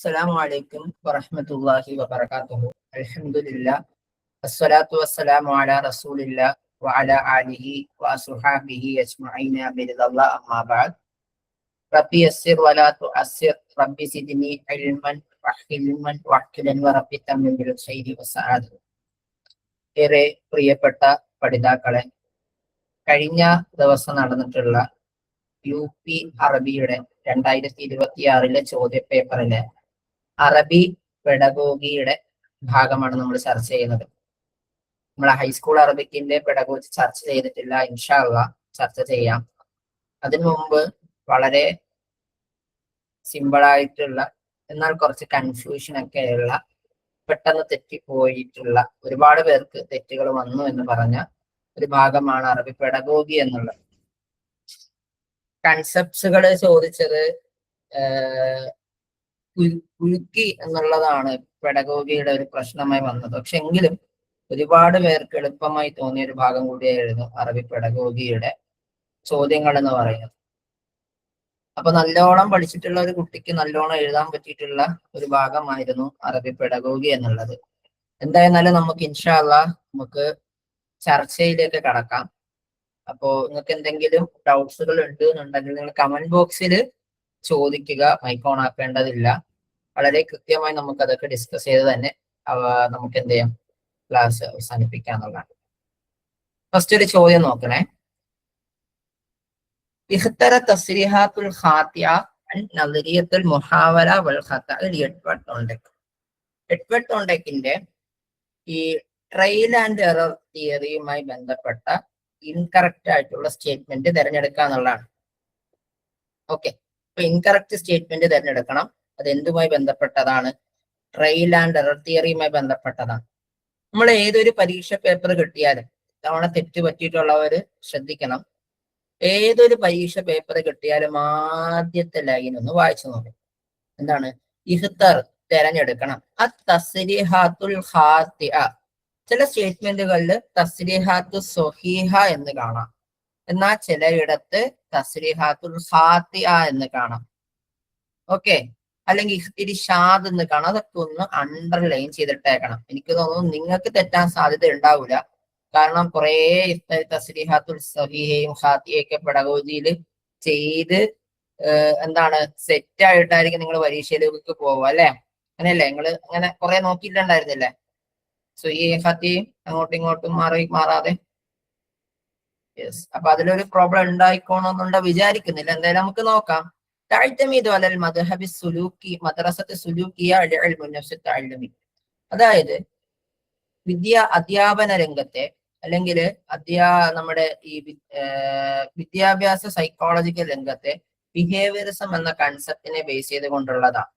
അസ്സലാമു അലൈക്കും വറഹ്മത്തുള്ളാഹി വബറകാതുഹു. അൽഹംദുലില്ലാഹ് വസ്സലാത്തു വസ്സലാമു അലാ റസൂലില്ലാഹ് വഅലാ ആലിഹി വഅസ്ഹാബിഹി അജ്മഈന ബിറിദല്ലാഹ് അമ്മാ ബഅദ്. റബ്ബി യസ്സിർ വലാ തുഅസ്സിർ റബ്ബി സിദ്നി ഇൽമൻ വഹിൽമൻ വഹ്ലുൻ വറബ്ബി തമ്മിൽ ബിൽ ഖൈരി വസഅദ. ഏറെ പ്രിയപ്പെട്ട പഠിതാക്കളെ, കഴിഞ്ഞ ദിവസം നടന്നിട്ടുള്ള UP അറബിയുടെ 2026 ചോദ്യപേപ്പറിലെ അറബി പെഡഗോഗിയുടെ ഭാഗമാണ് നമ്മൾ ചർച്ച ചെയ്യുന്നത്. നമ്മൾ ഹൈസ്കൂൾ അറബിക്കിന്റെ പെഡഗോഗി ചർച്ച ചെയ്തിട്ടില്ല. ഇൻഷാ അല്ലാഹ് ചർച്ച ചെയ്യാം. അതിനു മുമ്പ് വളരെ സിമ്പിളായിട്ടുള്ള എന്നാൽ കുറച്ച് കൺഫ്യൂഷൻ ഒക്കെയുള്ള, പെട്ടെന്ന് തെറ്റിപ്പോയിട്ടുള്ള, ഒരുപാട് പേർക്ക് തെറ്റുകൾ വന്നു എന്ന് പറഞ്ഞ ഒരു ഭാഗമാണ് അറബി പെഡഗോഗി എന്നുള്ളത്. കൺസെപ്റ്റ്സുകൾ ചോദിച്ചത് കുലുക്കി എന്നുള്ളതാണ് പെഡഗോഗിയുടെ ഒരു പ്രശ്നമായി വന്നത്. പക്ഷെ എങ്കിലും ഒരുപാട് പേർക്ക് എളുപ്പമായി തോന്നിയ ഒരു ഭാഗം കൂടിയായിരുന്നു അറബി പെഡഗോഗിയുടെ ചോദ്യങ്ങൾ എന്ന് പറയുന്നത്. അപ്പൊ നല്ലോണം പഠിച്ചിട്ടുള്ള ഒരു കുട്ടിക്ക് നല്ലോണം എഴുതാൻ പറ്റിയിട്ടുള്ള ഒരു ഭാഗമായിരുന്നു അറബി പെഡഗോഗി എന്നുള്ളത്. എന്തായിരുന്നാലും നമുക്ക് ഇൻഷാ അല്ലാഹ് നമുക്ക് ചർച്ചയിലേക്ക് കടക്കാം. അപ്പോ നിങ്ങൾക്ക് എന്തെങ്കിലും ഡൗട്ട്സുകൾ ഉണ്ട് എന്നുണ്ടെങ്കിൽ നിങ്ങൾ കമന്റ് ബോക്സിൽ ചോദിക്കുക. മൈക്ക് ഓൺ ആക്കേണ്ടതില്ല. വളരെ കൃത്യമായി നമുക്ക് അതൊക്കെ ഡിസ്കസ് ചെയ്ത് തന്നെ നമുക്ക് എന്ത് ചെയ്യാം, ക്ലാസ് അവസാനിപ്പിക്കാന്നുള്ളതാണ്. ഫസ്റ്റ് ഒരു ചോദ്യം നോക്കണേ. ഇഖ്തറ തസ്രീഹാത്തുൽ ഖാത്തിഅ അൻ നദരിയത്തുൽ മുഹാവറ വൽ ഖതഅ എഡ്വേർഡ് ടോണ്ടെക്. എഡ്വേർഡ് ടോണ്ടെക്കിന്റെ ഈ ട്രയൽ ആൻഡ് എറർ തിയറിയുമായി ബന്ധപ്പെട്ട ഇൻകറക്റ്റ് ആയിട്ടുള്ള സ്റ്റേറ്റ്മെന്റ് തിരഞ്ഞെടുക്കുക എന്നുള്ളതാണ്. ഓക്കെ, അപ്പൊ ഇൻകറക്റ്റ് സ്റ്റേറ്റ്മെന്റ് തിരഞ്ഞെടുക്കണം. അത് എന്തുമായി ബന്ധപ്പെട്ടതാണ്? ട്രയൽ ആൻഡ് എറർ തിയറിയുമായി ബന്ധപ്പെട്ടതാണ്. നമ്മൾ ഏതൊരു പരീക്ഷ പേപ്പർ കിട്ടിയാലും, തവണ തെറ്റ് പറ്റിയിട്ടുള്ളവര് ശ്രദ്ധിക്കണം, ഏതൊരു പരീക്ഷ പേപ്പർ കിട്ടിയാലും ആദ്യത്തെ ലൈൻ ഒന്ന് വായിച്ചു നോക്കും. എന്താണ്? ഇഖ്തർ തിരഞ്ഞെടുക്കണം. തസ്രീഹാത്തുൽ ഖാത്തിഅ. ചില സ്റ്റേറ്റ്മെന്റുകളിൽ തസ്രീഹാത്തു സ്വഹീഹ എന്ന് കാണാം, എന്നാൽ ചിലയിടത്ത് തസ്രീഹാത്തുൽ ഖാത്തിഅ എന്ന് കാണാം. ഓക്കെ, അല്ലെങ്കിൽ ഇഖ്തിരിഷാദ് എന്ന് കാണാം. അതൊക്കെ ഒന്ന് അണ്ടർലൈൻ ചെയ്തിട്ടേക്കണം. എനിക്ക് തോന്നുന്നു നിങ്ങൾക്ക് തെറ്റാൻ സാധ്യത ഉണ്ടാവില്ല. കാരണം കുറെ തസ്രീഹാത്തുൽ സ്വഹീഹയും ഖാത്തിയൊക്കെ പെഡഗോഗിയിൽ ചെയ്ത് എന്താണ് സെറ്റ് ആയിട്ടായിരിക്കും നിങ്ങൾ പരീക്ഷയിലേക്ക് പോവുക, അല്ലെ? അങ്ങനെയല്ലേ? നിങ്ങൾ അങ്ങനെ കുറെ നോക്കിയിട്ടുണ്ടായിരുന്നില്ലേ? സ്വഹീഹയും ഖാത്തിയും അങ്ങോട്ടും ഇങ്ങോട്ടും മാറാതെ. യെസ്, അപ്പൊ അതിലൊരു പ്രോബ്ലം ഉണ്ടായിക്കോണമെന്നുണ്ടോ വിചാരിക്കുന്നില്ല. എന്തായാലും നമുക്ക് നോക്കാം. അതായത് അധ്യാപന രംഗത്തെ അല്ലെങ്കിൽ നമ്മുടെ ഈ വിദ്യാഭ്യാസ സൈക്കോളജിക്കൽ രംഗത്തെ ബിഹേവിയറിസം എന്ന കൺസെപ്റ്റിനെ ബേസ് ചെയ്തുകൊണ്ടുള്ളതാണ്.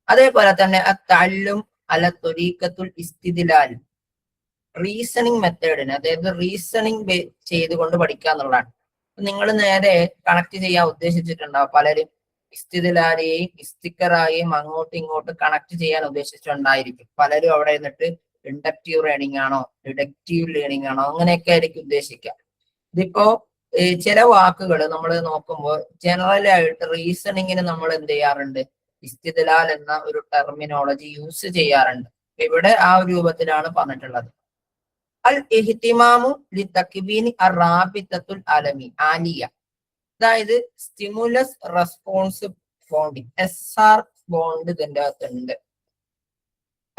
അതേപോലെ തന്നെ അത്തഅല്ലും അല ത്വരീഖത്തുൽ ഇസ്തിദ്ലാൽ, റീസണിങ് മെത്തേഡിന്, അതായത് റീസണിങ് ചെയ്തുകൊണ്ട് പഠിക്കുക എന്നുള്ളതാണ്. നിങ്ങൾ നേരെ കണക്ട് ചെയ്യാൻ ഉദ്ദേശിച്ചിട്ടുണ്ടാവും. പലരും ഇസ്തിദ്ലാലെയും ഇസ്തിക്കറായെയും അങ്ങോട്ടും ഇങ്ങോട്ടും കണക്ട് ചെയ്യാൻ ഉദ്ദേശിച്ചിട്ടുണ്ടായിരിക്കും. പലരും അവിടെ നിന്നിട്ട് ഇൻഡക്റ്റീവ് ലേണിംഗ് ആണോ ഡിഡക്റ്റീവ് ലേണിംഗ് ആണോ അങ്ങനെയൊക്കെ ആയിരിക്കും ഉദ്ദേശിക്കുക. ഇതിപ്പോ ചില വാക്കുകൾ നമ്മൾ നോക്കുമ്പോൾ ജനറൽ ആയിട്ട് റീസണിങ്ങിന് നമ്മൾ എന്ത് ചെയ്യാറുണ്ട്? ഇസ്തിദ്ലാൽ എന്ന ഒരു ടെർമിനോളജി യൂസ് ചെയ്യാറുണ്ട്. ഇവിടെ ആ ഒരു രൂപത്തിലാണ് പറഞ്ഞിട്ടുള്ളത്. അൽ ഇഹ്തിമാമു ലിതക്വീനി അറാബിത്തത്തുൽ ആലിയ, അതായത് stimulus response bonding, SR bond ഇതിന്റെ അകത്തുണ്ട്.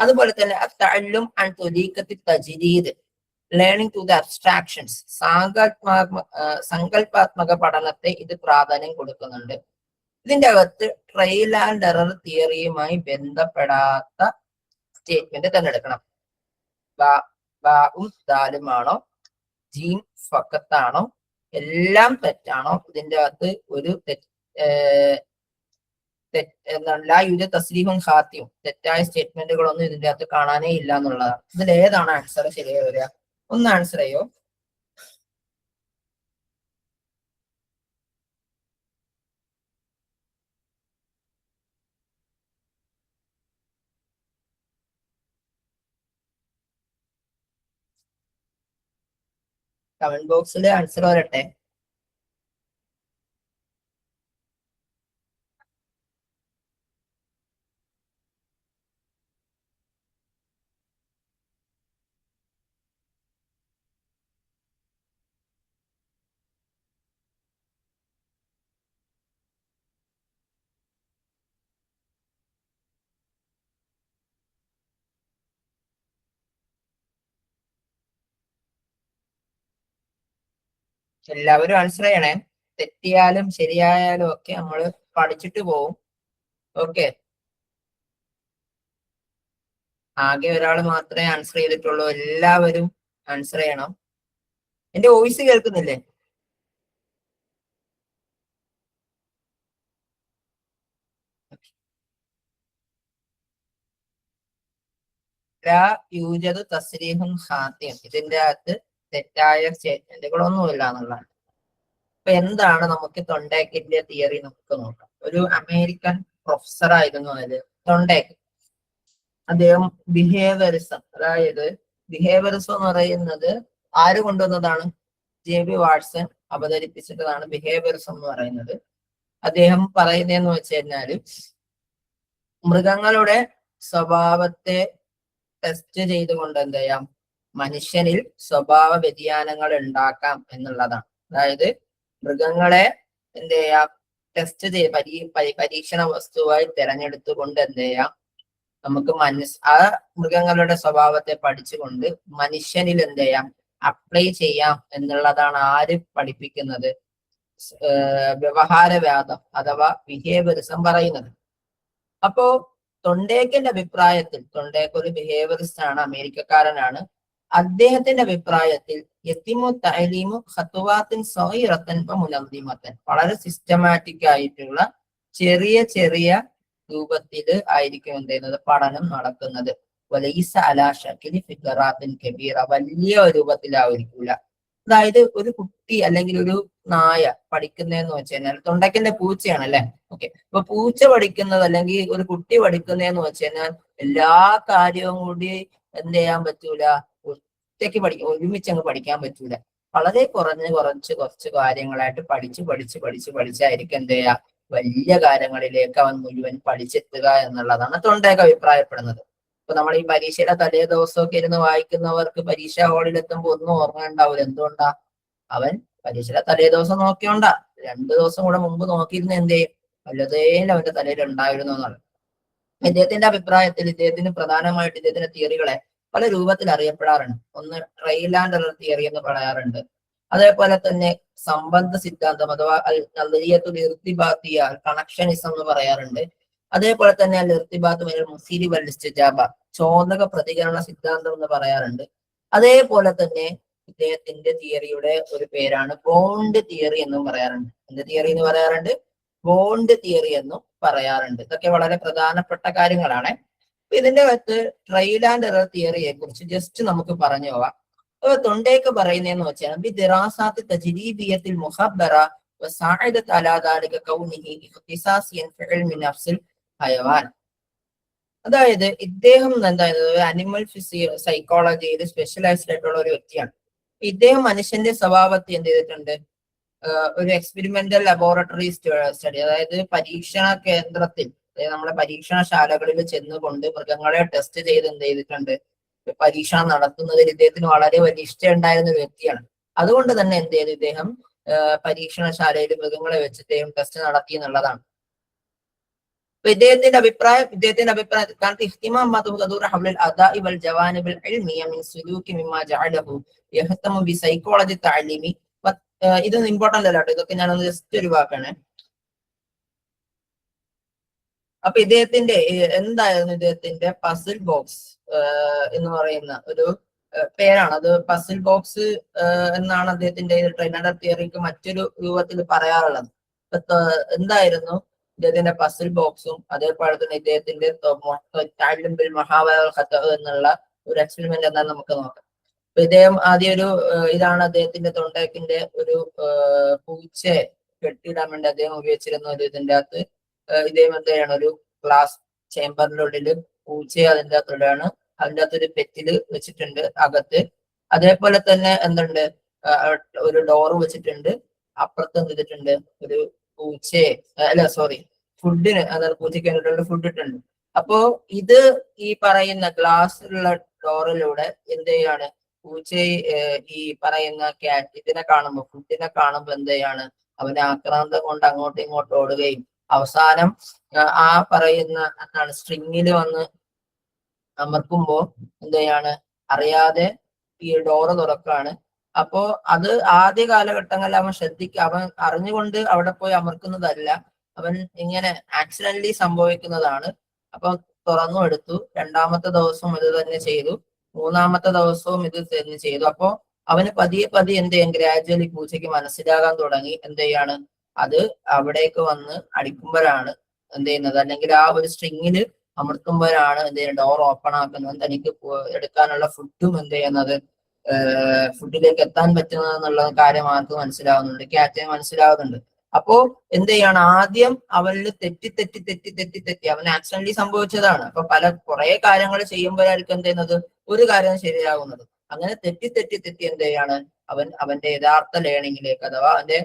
അതുപോലെ തന്നെ അത്തഅല്ലും അൻ ത്വരീഖത്തി തജ്രീദ്, ലേണിംഗ് ടു ദ അബ്സ്ട്രാക്ഷൻസ്, സങ്കല്പാത്മക പഠനത്തെ ഇത് പ്രാധാന്യം കൊടുക്കുന്നുണ്ട്. ഇതിന്റെ അകത്ത് ട്രയൽ ആൻഡ് എറർ തിയറിയുമായി ബന്ധപ്പെടാത്ത സ്റ്റേറ്റ്മെന്റ് തിരഞ്ഞെടുക്കണം. ബാഉം ദാലുമാണോ, ജീം ഫഖത്താണോ, എല്ലാം തെറ്റാണോ? ഇതിന്റെ അകത്ത് ഒരു തസ്രീഹും ഖാത്തിയും തെറ്റായ സ്റ്റേറ്റ്മെന്റുകളൊന്നും ഇതിന്റെ അകത്ത് കാണാനേ ഇല്ല എന്നുള്ളതാണ്. ഇതിൽ ഏതാണ് ആൻസർ ശരിയായി വരിക? ഒന്ന് ആൻസർ ചെയ്യോ? കമന്റ് ബോക്സിൽ ആൻസർ വരട്ടെ. എല്ലാവരും ആൻസർ ചെയ്യണേ. തെറ്റിയാലും ശരിയായാലും ഒക്കെ നമ്മൾ പഠിച്ചിട്ട് പോവും. ഓക്കെ, ആകെ ഒരാൾ മാത്രമേ ആൻസർ ചെയ്തിട്ടുള്ളൂ. എല്ലാവരും ആൻസർ ചെയ്യണം. എന്റെ വോയിസ് കേൾക്കുന്നില്ലേ? യൂജത് തസ്രീഹും ഹാത്തിയും, ഇതിന്റെ അകത്ത് തെറ്റായ സ്റ്റേറ്റ്മെന്റുകളൊന്നുമില്ല എന്നുള്ളതാണ്. അപ്പൊ എന്താണ് നമുക്ക് തൊണ്ടേക്കിന്റെ തിയറി നമുക്ക് നോക്കാം. ഒരു അമേരിക്കൻ പ്രൊഫസർ ആയിരുന്നു അതില് തൊണ്ടേക്ക്. അദ്ദേഹം ബിഹേവിയറിസം, അതായത് ബിഹേവിയറിസം എന്ന് പറയുന്നത് ആര് കൊണ്ടുവന്നതാണ്? JB വാട്സൺ അവതരിപ്പിച്ചിട്ടതാണ് ബിഹേവിയറിസം എന്ന് പറയുന്നത്. അദ്ദേഹം പറയുന്നതെന്ന് വെച്ച് കഴിഞ്ഞാല് മൃഗങ്ങളുടെ സ്വഭാവത്തെ ടെസ്റ്റ് ചെയ്തുകൊണ്ട് എന്ത് ചെയ്യാം, മനുഷ്യനിൽ സ്വഭാവ വ്യതിയാനങ്ങൾ ഉണ്ടാക്കാം എന്നുള്ളതാണ്. അതായത് മൃഗങ്ങളെ എന്ത് ചെയ്യാം, ടെസ്റ്റ് ചെയ്ത് പരീക്ഷണ വസ്തുവായി തിരഞ്ഞെടുത്തുകൊണ്ട് എന്ത് ചെയ്യാം, നമുക്ക് ആ മൃഗങ്ങളുടെ സ്വഭാവത്തെ പഠിച്ചുകൊണ്ട് മനുഷ്യനിൽ എന്ത് ചെയ്യാം, അപ്ലൈ ചെയ്യാം എന്നുള്ളതാണ് ആര് പഠിപ്പിക്കുന്നത്? വ്യവഹാരവാദം അഥവാ ബിഹേവിയറിസം പറയുന്നത്. അപ്പോ തൊണ്ടേക്കിന്റെ അഭിപ്രായത്തിൽ, തൊണ്ടേക്ക് ഒരു ബിഹേവിയറിസ്റ്റ് ആണ്, അമേരിക്കക്കാരനാണ്. അദ്ദേഹത്തിന്റെ അഭിപ്രായത്തിൽ യത്തിമു തഅലീമു ഖത്വാത്തിൻ സഗീറത്തൻ വമുനദ്ദിമത്തൻ, വളരെ സിസ്റ്റമാറ്റിക് ആയിട്ടുള്ള ചെറിയ ചെറിയ രൂപത്തിൽ ആയിരിക്കും എന്ത് ചെയ്യുന്നത്, പഠനം നടക്കുന്നത്. വലൈസ അലാ ശക്ലി ഫിഖറാത്തിൻ കബീറ, വലിയ രൂപത്തിലായിരിക്കില്ല. അതായത് ഒരു കുട്ടി അല്ലെങ്കിൽ ഒരു നായ പഠിക്കുന്നതെന്ന് വെച്ച് കഴിഞ്ഞാൽ, തൊണ്ടക്കിന്റെ പൂച്ചയാണ് അല്ലെ. ഓക്കെ, അപ്പൊ പൂച്ച പഠിക്കുന്നത് അല്ലെങ്കിൽ ഒരു കുട്ടി പഠിക്കുന്നതെന്ന് വെച്ച് കഴിഞ്ഞാൽ എല്ലാ കാര്യവും കൂടി എന്ത് ചെയ്യാൻ പറ്റൂല, ഒറ്റയ്ക്ക് ഒരുമിച്ച് അങ്ങ് പഠിക്കാൻ പറ്റൂല. വളരെ കുറച്ച് കാര്യങ്ങളായിട്ട് പഠിച്ചായിരിക്കും എന്ത് ചെയ്യുക, വലിയ കാര്യങ്ങളിലേക്ക് അവൻ മുഴുവൻ പഠിച്ചെത്തുക എന്നുള്ളതാണ് തൊണ്ടേക്ക് അഭിപ്രായപ്പെടുന്നത്. ഇപ്പൊ നമ്മൾ ഈ പരീക്ഷയുടെ തലേ ദിവസമൊക്കെ ഇരുന്ന് വായിക്കുന്നവർക്ക് പരീക്ഷാ ഹാളിൽ എത്തുമ്പോൾ ഒന്നും ഓർമ്മ ഉണ്ടാവില്ല. എന്തുകൊണ്ടാ? അവൻ പരീക്ഷയുടെ തലേ ദിവസം നോക്കിയോണ്ടാ. 2 ദിവസം കൂടെ മുമ്പ് നോക്കിയിരുന്ന എന്ത് ചെയ്യും, വല്ലതേലും അവന്റെ തലയിൽ ഉണ്ടായിരുന്നു എന്നാണ്. ഇദ്ദേഹത്തിന്റെ അഭിപ്രായത്തിൽ ഇദ്ദേഹത്തിന് പ്രധാനമായിട്ട് ഇദ്ദേഹത്തിന്റെ തിയറികളെ പല രൂപത്തിൽ അറിയപ്പെടാറുണ്ട്. ഒന്ന് ട്രയൽ ആൻഡ് എറർ തിയറി എന്ന് പറയാറുണ്ട്. അതേപോലെ തന്നെ സംബന്ധ സിദ്ധാന്തം അഥവാ നദരിയത്തുൽ ഇർത്തിബാത്തിയ, കണക്ഷനിസം എന്ന് പറയാറുണ്ട്. അതേപോലെ തന്നെ അൽ ഇർത്തിബാത്ത് ബൈനൽ മുസീരി വൽ ഇസ്തിജാബ, ചോദക പ്രതികരണ സിദ്ധാന്തം എന്ന് പറയാറുണ്ട്. അതേപോലെ തന്നെ ഇദ്ദേഹത്തിന്റെ തിയറിയുടെ ഒരു പേരാണ് ബോണ്ട് തിയറി എന്നും പറയാറുണ്ട്. എന്ത് തിയറി എന്ന് പറയാറുണ്ട്? ബോണ്ട് തിയറി എന്നും പറയാറുണ്ട്. ഇതൊക്കെ വളരെ പ്രധാനപ്പെട്ട കാര്യങ്ങളാണ്. ഇതിന്റെ അകത്ത് ട്രയൽ ആൻഡ് എറർ തിയറിയെ കുറിച്ച് ജസ്റ്റ് നമുക്ക് പറഞ്ഞു പോവാം. തൊണ്ടേക്ക് പറയുന്നതെന്ന് വെച്ചാൽ ബിദിറാസാത്തി തജ്രീബിയത്തിൽ മുഖബ്ബറ വസാഇദത്ത് അലാ ദാലിക കൗനിഹി ഇഖ്തിസാസിയൻ ഫി ഇൽമി നഫ്സിൽ ഹയവാൻ. അതായത് ഇദ്ദേഹം എന്തായത് അനിമൽ സൈക്കോളജിയിൽ സ്പെഷ്യലൈസ്ഡ് ആയിട്ടുള്ള ഒരു വ്യക്തിയാണ്. ഇദ്ദേഹം മനുഷ്യന്റെ സ്വഭാവത്തെ എന്ത് ചെയ്തിട്ടുണ്ട്, ഒരു എക്സ്പെരിമെന്റൽ ലബോറട്ടറി സ്റ്റഡി, അതായത് പരീക്ഷണ കേന്ദ്രത്തിൽ, നമ്മളെ പരീക്ഷണശാലകളിൽ ചെന്നുകൊണ്ട് മൃഗങ്ങളെ ടെസ്റ്റ് ചെയ്ത് എന്ത് ചെയ്തിട്ടുണ്ട്, പരീക്ഷണം നടത്തുന്നതിൽ ഇദ്ദേഹത്തിന് വളരെ വലിയ ഇഷ്ടം ഉണ്ടായിരുന്ന ഒരു വ്യക്തിയാണ്. അതുകൊണ്ട് തന്നെ എന്ത് ചെയ്തു, ഇദ്ദേഹം പരീക്ഷണശാലയിൽ മൃഗങ്ങളെ വെച്ച് ഇദ്ദേഹം ടെസ്റ്റ് നടത്തി എന്നുള്ളതാണ്. അപ്പൊ ഇദ്ദേഹത്തിന്റെ അഭിപ്രായം കാരണം ഇഹ്തിമാം തദൂർ ഹൗല അൽ-അദാഇ വൽ ജവാനിബ് അൽ-ഇൽമിയ മിൻ സുലൂകി മിമ്മാ ജഅലഹു യഹ്തമു ബി സൈക്കോളജി തഅലീമി. ഇതൊന്നും ഇമ്പോർട്ടന്റ് അല്ല കേട്ടോ, ഇതൊക്കെ ഞാനൊന്ന് ജസ്റ്റ് ഒരു വാക്കാണ്. അപ്പൊ ഇദ്ദേഹത്തിന്റെ എന്തായിരുന്നു ഇദ്ദേഹത്തിന്റെ പസിൽ ബോക്സ് എന്ന് പറയുന്ന ഒരു പേരാണ്. അത് പസിൽ ബോക്സ് എന്നാണ് അദ്ദേഹത്തിന്റെ ട്രെയിനർ തിയറിക്ക് മറ്റൊരു രൂപത്തിൽ പറയാറുള്ളത്. എന്തായിരുന്നു ഇദ്ദേഹത്തിന്റെ പസിൽ ബോക്സും അതേപോലെ തന്നെ ഇദ്ദേഹത്തിന്റെ എന്നുള്ള ഒരു എക്സ്പെരിമെന്റ് എന്താണെന്ന് നമുക്ക് നോക്കാം. അപ്പൊ ഇദ്ദേഹം ആദ്യം ഒരു ഇതാണ് അദ്ദേഹത്തിന്റെ തൊണ്ടക്കിന്റെ ഒരു പൂച്ചയെ കെട്ടിയിടാൻ വേണ്ടി അദ്ദേഹം ഉപയോഗിച്ചിരുന്ന ഒരു ഇതിന്റെ അകത്ത് ഇദ്ദേഹം എന്താണ് ഒരു ഗ്ലാസ് ചേമ്പറിന്റെ ഉള്ളില് പൂച്ചയെ അതിന്റെ അകത്തുള്ളതാണ്. അതിന്റെ അകത്ത് ഒരു പെറ്റില് വെച്ചിട്ടുണ്ട് അകത്ത്. അതേപോലെ തന്നെ എന്തുണ്ട്, ഒരു ഡോറ് വെച്ചിട്ടുണ്ട്. അപ്പുറത്ത് എന്ത് ചെയ്തിട്ടുണ്ട്, ഒരു പൂച്ചയെ ഫുഡിന്, അതായത് പൂച്ചയ്ക്ക് വേണ്ടിയിട്ടുള്ള ഫുഡ് ഇട്ടുണ്ട്. അപ്പോ ഇത് ഈ പറയുന്ന ഗ്ലാസ്സിലുള്ള ഡോറിലൂടെ എന്ത് ചെയ്യാണ്, പൂച്ചയെ ഈ പറയുന്ന ഇതിനെ കാണുമ്പോൾ, ഫുഡിനെ കാണുമ്പോൾ എന്ത് ചെയ്യാണ്, അവന് ആക്രാന്തം കൊണ്ട് അങ്ങോട്ടും ഇങ്ങോട്ടും ഓടുകയും അവസാനം ആ പറയുന്ന എന്താണ് സ്ട്രിങ്ങിൽ വന്ന് അമർക്കുമ്പോ എന്ത് ചെയ്യാണ്, അറിയാതെ ഈ ഡോറ് തുറക്കാണ്. അപ്പോ അത് ആദ്യ കാലഘട്ടങ്ങളിൽ അവൻ അവൻ അറിഞ്ഞുകൊണ്ട് അവിടെ പോയി അമർക്കുന്നതല്ല, അവൻ ഇങ്ങനെ ആക്സിഡന്റലി സംഭവിക്കുന്നതാണ്. അപ്പൊ തുറന്നു എടുത്തു, രണ്ടാമത്തെ ദിവസവും ഇത് തന്നെ ചെയ്തു, മൂന്നാമത്തെ ദിവസവും ഇത് തന്നെ ചെയ്തു. അപ്പോ അവന് പതിയെ പതിയെ എന്ത് ചെയ്യാൻ, ഗ്രാജുവലി പൂച്ചയ്ക്ക് മനസ്സിലാകാൻ തുടങ്ങി എന്ത് ചെയ്യാണ്, അത് അവിടേക്ക് വന്ന് അടിക്കുമ്പോഴാണ് എന്ത് ചെയ്യുന്നത്, അല്ലെങ്കിൽ ആ ഒരു സ്ട്രിങ്ങില് അമർത്തുമ്പോഴാണ് എന്ത് ചെയ്യുന്നത്, ഡോർ ഓപ്പൺ ആക്കുന്നത്, തനിക്ക് എടുക്കാനുള്ള ഫുഡും എന്ത് ചെയ്യുന്നത്, ഫുഡിലേക്ക് എത്താൻ പറ്റുന്നത് എന്നുള്ള കാര്യം ആർക്ക് മനസ്സിലാവുന്നുണ്ട്, ക്യാറ്റിന് മനസ്സിലാവുന്നുണ്ട്. അപ്പോ എന്ത് ചെയ്യാണ്, ആദ്യം അവനിൽ തെറ്റി തെറ്റി തെറ്റി തെറ്റി തെറ്റി അവൻ ആക്സിഡന്റലി സംഭവിച്ചതാണ്. അപ്പൊ കുറെ കാര്യങ്ങൾ ചെയ്യുമ്പോഴായിരിക്കും എന്ത് ചെയ്യുന്നത്, ഒരു കാര്യം ശരിയാകുന്നത്. അങ്ങനെ തെറ്റി തെറ്റി തെറ്റി എന്ത് ചെയ്യാണ്, അവന്റെ യഥാർത്ഥ ലേണിങ്ങിലേക്ക് അഥവാ അവന്റെ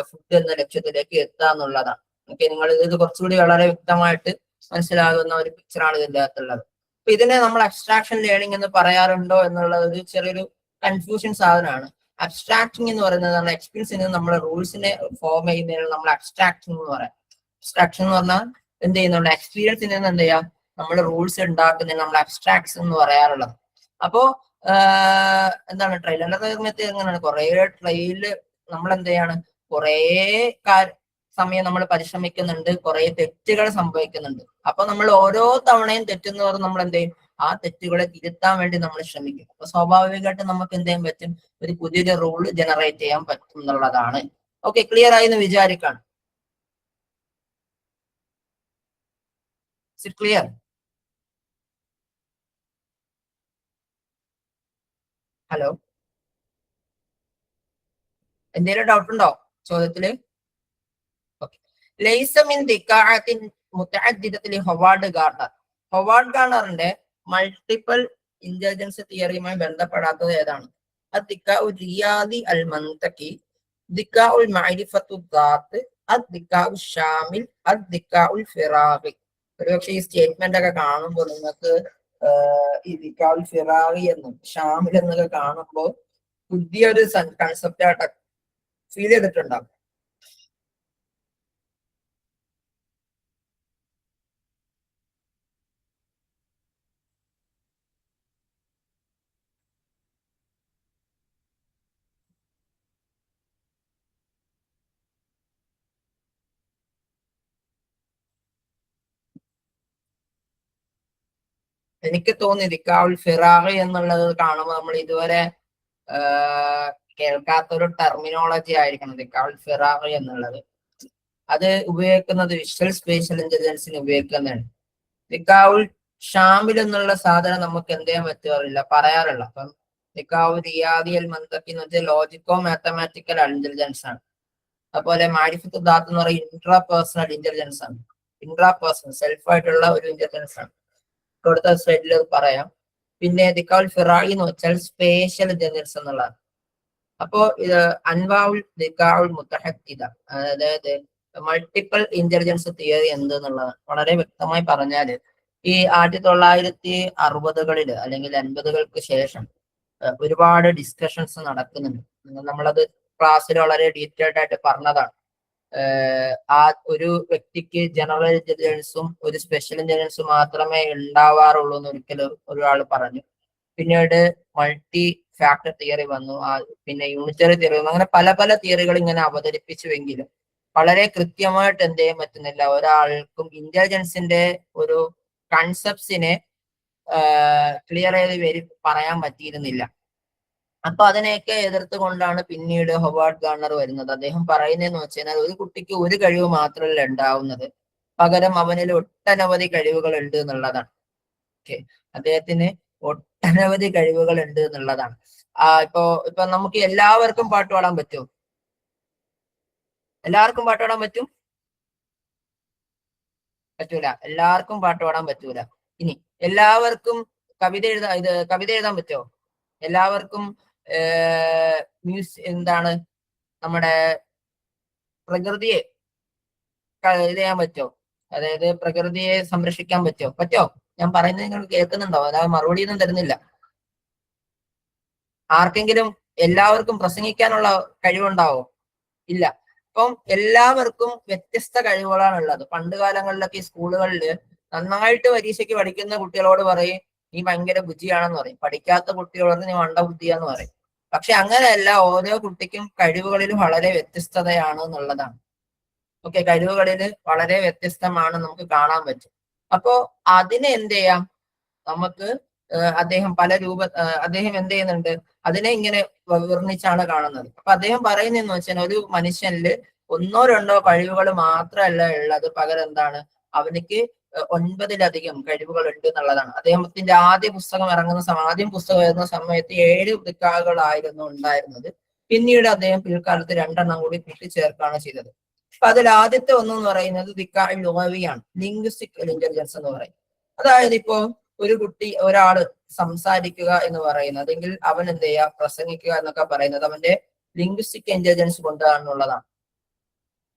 ഫുഡ് എന്ന ലക്ഷ്യത്തിലേക്ക് എത്തുക എന്നുള്ളതാണ്. ഓക്കെ, നിങ്ങൾ ഇത് കുറച്ചുകൂടി വളരെ വ്യക്തമായിട്ട് മനസ്സിലാകുന്ന ഒരു പിക്ചറാണ് ഇതിൻ്റെ അകത്തുള്ളത്. അപ്പൊ ഇതിനെ നമ്മൾ അബ്സ്ട്രാക്ഷൻ ലേണിംഗ് എന്ന് പറയാറുണ്ടോ എന്നുള്ളത് ഒരു ചെറിയൊരു കൺഫ്യൂഷൻ സാധനമാണ്. അബ്സ്ട്രാക്ടിങ് എന്ന് പറയുന്നത് നമ്മുടെ എക്സ്പീരിയൻസിന് നമ്മുടെ റൂൾസിനെ ഫോം ചെയ്യുന്നതിന് നമ്മൾ അബ്സ്ട്രാക്ഷൻ എന്ന് പറയാം. അബ്സ്ട്രാക്ഷൻ എന്ന് പറഞ്ഞാൽ എന്ത് ചെയ്യുന്നുണ്ട്, എക്സ്പീരിയൻസിൽ നിന്ന് എന്ത് ചെയ്യാം, നമ്മൾ റൂൾസ് ഉണ്ടാക്കുന്നതിന് നമ്മൾ അബ്സ്ട്രാക്ഷൻ എന്ന് പറയാറുള്ളത്. അപ്പോ എന്താണ് ട്രെയിലറിന്റെ സമയത്ത് എങ്ങനെയാണ്, കുറെ ട്രെയില് നമ്മൾ എന്ത് ചെയ്യാണ്, കുറെ സമയം നമ്മൾ പരിശ്രമിക്കുന്നുണ്ട്, കുറെ തെറ്റുകൾ സംഭവിക്കുന്നുണ്ട്. അപ്പൊ നമ്മൾ ഓരോ തവണയും തെറ്റുന്നവർ നമ്മൾ എന്ത് ചെയ്യും, ആ തെറ്റുകളെ തിരുത്താൻ വേണ്ടി നമ്മൾ ശ്രമിക്കും. അപ്പൊ സ്വാഭാവികമായിട്ട് നമുക്ക് എന്ത് ചെയ്യാൻ പറ്റും, ഒരു പുതിയൊരു റൂൾ ജനറേറ്റ് ചെയ്യാൻ പറ്റും എന്നുള്ളതാണ്. ഓക്കെ, ക്ലിയർ ആയി എന്ന് വിചാരിക്കാണ്. ക്ലിയർ? ഹലോ, എന്തെങ്കിലും ഡൗട്ട് ഉണ്ടോ ചോദ്യത്തില്? Howard Garner. ഹൊവാർഡ് ഗാർണറിന്റെ മൾട്ടിപ്പിൾ ഇന്റലിജൻസ് തിയറിയുമായി ബന്ധപ്പെടാത്തത് ഏതാണ്? റിയാദി അൽ മന്തഖി, ദിക്കാഉൽ മഅരിഫത്തു ദാത്ത്, ദിക്കാഉൽ ഷാമിൽ, ദിക്കാഉൽ ഫിറാഖി. ഒരുപക്ഷെ ഈ സ്റ്റേറ്റ്മെന്റ് ഒക്കെ കാണുമ്പോൾ നിങ്ങൾക്ക് ഈ ദിക്കാഉൽ ഫിറാഖി എന്നും ഷാമിൽ എന്നൊക്കെ കാണുമ്പോൾ പുതിയൊരു കൺസെപ്റ്റ് ആയിട്ട് ഫീൽ ചെയ്തിട്ടുണ്ടാവും. എനിക്ക് തോന്നി ദിക്കാഉൽ ഫിറാഖി എന്നുള്ളത് കാണുമ്പോൾ നമ്മൾ ഇതുവരെ കേൾക്കാത്തൊരു ടെർമിനോളജി ആയിരിക്കണം ദിക്കാഉൽ ഫിറാഖി എന്നുള്ളത്. അത് ഉപയോഗിക്കുന്നത് വിഷ്വൽ സ്പേഷ്യൽ ഇന്റലിജൻസിന് ഉപയോഗിക്കുന്നതാണ്. ദിക്കാഉൽ ഷാമിൽ എന്നുള്ള സാധനം നമുക്ക് എന്ത് ചെയ്യാൻ പറ്റാറില്ല, പറയാറില്ല. അപ്പം ദിക്കാഉൽ റിയാദി അൽ മന്തഖി എന്ന് വെച്ചാൽ ലോജിക്കോ മാത്തമാറ്റിക്കൽ ഇന്റലിജൻസ് ആണ്. അതുപോലെ മാരിഫത്ത് ദാത്ത് എന്ന് പറയുന്നത് ഇൻട്രാ പേഴ്സണൽ ഇന്റലിജൻസ് ആണ്. ഇൻട്രാ പേഴ്സണൽ സെൽഫ് ആയിട്ടുള്ള ഒരു ഇന്റലിജൻസ് ആണ്. അടുത്ത സ്ലൈഡിൽ അത് പറയാം. പിന്നെ ദിക്കാഉൽ ഫിറാഖി എന്ന് വെച്ചാൽ സ്പേഷ്യൽ ഇന്റലിജൻസ് എന്നുള്ളതാണ്. അപ്പോ ഇത് അൻവാഉൽ ദിക്കാഉൽ മുത്തഹദ്ദിദ, അതായത് മൾട്ടിപ്പിൾ ഇന്റലിജൻസ് തിയറി എന്തെന്നുള്ളതാണ്. വളരെ വ്യക്തമായി പറഞ്ഞാല് ഈ 1960-കളില് അല്ലെങ്കിൽ 80-കൾക്ക് ശേഷം ഒരുപാട് ഡിസ്കഷൻസ് നടക്കുന്നുണ്ട്. നമ്മളത് ക്ലാസ്സിൽ വളരെ ഡീറ്റെയിൽഡ് ആയിട്ട് പറഞ്ഞതാണ്. ആ ഒരു വ്യക്തിക്ക് ജനറൽ ഇന്റലിജൻസും ഒരു സ്പെഷ്യൽ ഇന്റലിജൻസും മാത്രമേ ഉണ്ടാവാറുള്ളൂ എന്ന് ഒരിക്കലും ഒരാൾ പറഞ്ഞു. പിന്നീട് മൾട്ടി ഫാക്ടർ തിയറി വന്നു, പിന്നെ യൂണിറ്ററി തിയറി വന്നു. അങ്ങനെ പല പല തിയറികൾ ഇങ്ങനെ അവതരിപ്പിച്ചുവെങ്കിലും വളരെ കൃത്യമായിട്ട് എന്ത് ചെയ്യാൻ പറ്റുന്നില്ല, ഒരാൾക്കും ഇന്റലിജൻസിന്റെ ഒരു കൺസെപ്റ്റ്സിനെ ക്ലിയർ ചെയ്ത് പറയാൻ പറ്റിയിരുന്നില്ല. അപ്പൊ അതിനെയൊക്കെ എതിർത്തുകൊണ്ടാണ് പിന്നീട് ഹൊവാർഡ് ഗാർണർ വരുന്നത്. അദ്ദേഹം പറയുന്നതെന്ന് വെച്ചാൽ ഒരു കുട്ടിക്ക് ഒരു കഴിവ് മാത്രമല്ല ഉണ്ടാവുന്നത്, പകരം അവനിൽ ഒട്ടനവധി കഴിവുകൾ ഉണ്ട് എന്നുള്ളതാണ്. ഓക്കെ, അദ്ദേഹത്തിന് ഒട്ടനവധി കഴിവുകൾ ഉണ്ട് എന്നുള്ളതാണ്. ഇപ്പൊ നമുക്ക് എല്ലാവർക്കും പാട്ട് പാടാൻ പറ്റുമോ? എല്ലാവർക്കും പാട്ട് പാടാൻ പറ്റും? പറ്റൂല. എല്ലാവർക്കും പാട്ട് പാടാൻ പറ്റൂല. ഇനി എല്ലാവർക്കും കവിത എഴുതാൻ പറ്റുമോ? എല്ലാവർക്കും എന്താണ് നമ്മുടെ പ്രകൃതിയെ ഇത് ചെയ്യാൻ പറ്റുമോ? അതായത് പ്രകൃതിയെ സംരക്ഷിക്കാൻ പറ്റോ? ഞാൻ പറയുന്നത് നിങ്ങൾ കേൾക്കുന്നുണ്ടോ? അതായത് മറുപടി ഒന്നും തരുന്നില്ല. ആർക്കെങ്കിലും എല്ലാവർക്കും പ്രസംഗിക്കാനുള്ള കഴിവുണ്ടാവോ? ഇല്ല. അപ്പം എല്ലാവർക്കും വ്യത്യസ്ത കഴിവുകളാണ് ഉള്ളത്. പണ്ട് കാലങ്ങളിലൊക്കെ ഈ സ്കൂളുകളിൽ നന്നായിട്ട് പരീക്ഷയ്ക്ക് പഠിക്കുന്ന കുട്ടികളോട് പറയും നീ ഭയങ്കര ബുദ്ധിയാണെന്ന് പറയും, പഠിക്കാത്ത കുട്ടികളോട് നീ മണ്ട ബുദ്ധിയാന്ന് പറയും. പക്ഷെ അങ്ങനെയല്ല, ഓരോ കുട്ടിക്കും കഴിവുകളിൽ വളരെ വ്യത്യസ്തതയാണ് എന്നുള്ളതാണ്. ഓക്കെ, കഴിവുകളിൽ വളരെ വ്യത്യസ്തമാണ് നമുക്ക് കാണാൻ പറ്റും. അപ്പോ അതിനെ എന്ത് ചെയ്യാം, നമുക്ക് അദ്ദേഹം അദ്ദേഹം എന്ത് ചെയ്യുന്നുണ്ട്, അതിനെ ഇങ്ങനെ വർണ്ണിച്ചാണ് കാണുന്നത്. അപ്പൊ അദ്ദേഹം പറയുന്നതെന്ന് വെച്ചാൽ ഒരു മനുഷ്യനില് ഒന്നോ രണ്ടോ കഴിവുകൾ മാത്രമല്ല ഉള്ളത്, പകരം എന്താണ്, അവനിക്ക് 9-ലധികം കഴിവുകൾ ഉണ്ട് എന്നുള്ളതാണ്. അദ്ദേഹത്തിന്റെ ആദ്യം പുസ്തകം വരുന്ന സമയത്ത് 7 ദിക്കാകളായിരുന്നു ഉണ്ടായിരുന്നത്. പിന്നീട് അദ്ദേഹം പിൽക്കാലത്ത് 2 കൂടി കൂട്ടിച്ചേർക്കുകയാണ് ചെയ്തത്. അപ്പൊ അതിൽ ആദ്യത്തെ ഒന്നെന്ന് പറയുന്നത് ദിക്കാ ലുഗവിയാണ്, ലിംഗ്വിസ്റ്റിക് ഇന്റലിജൻസ് എന്ന് പറയും. അതായത് ഇപ്പോ ഒരാള് സംസാരിക്കുക എന്ന് പറയുന്നത്, അല്ലെങ്കിൽ അവൻ എന്ത് ചെയ്യുക, പ്രസംഗിക്കുക എന്നൊക്കെ പറയുന്നത് അവന്റെ ലിംഗ്വിസ്റ്റിക് ഇന്റലിജൻസ് കൊണ്ടാണെന്നുള്ളതാണ്.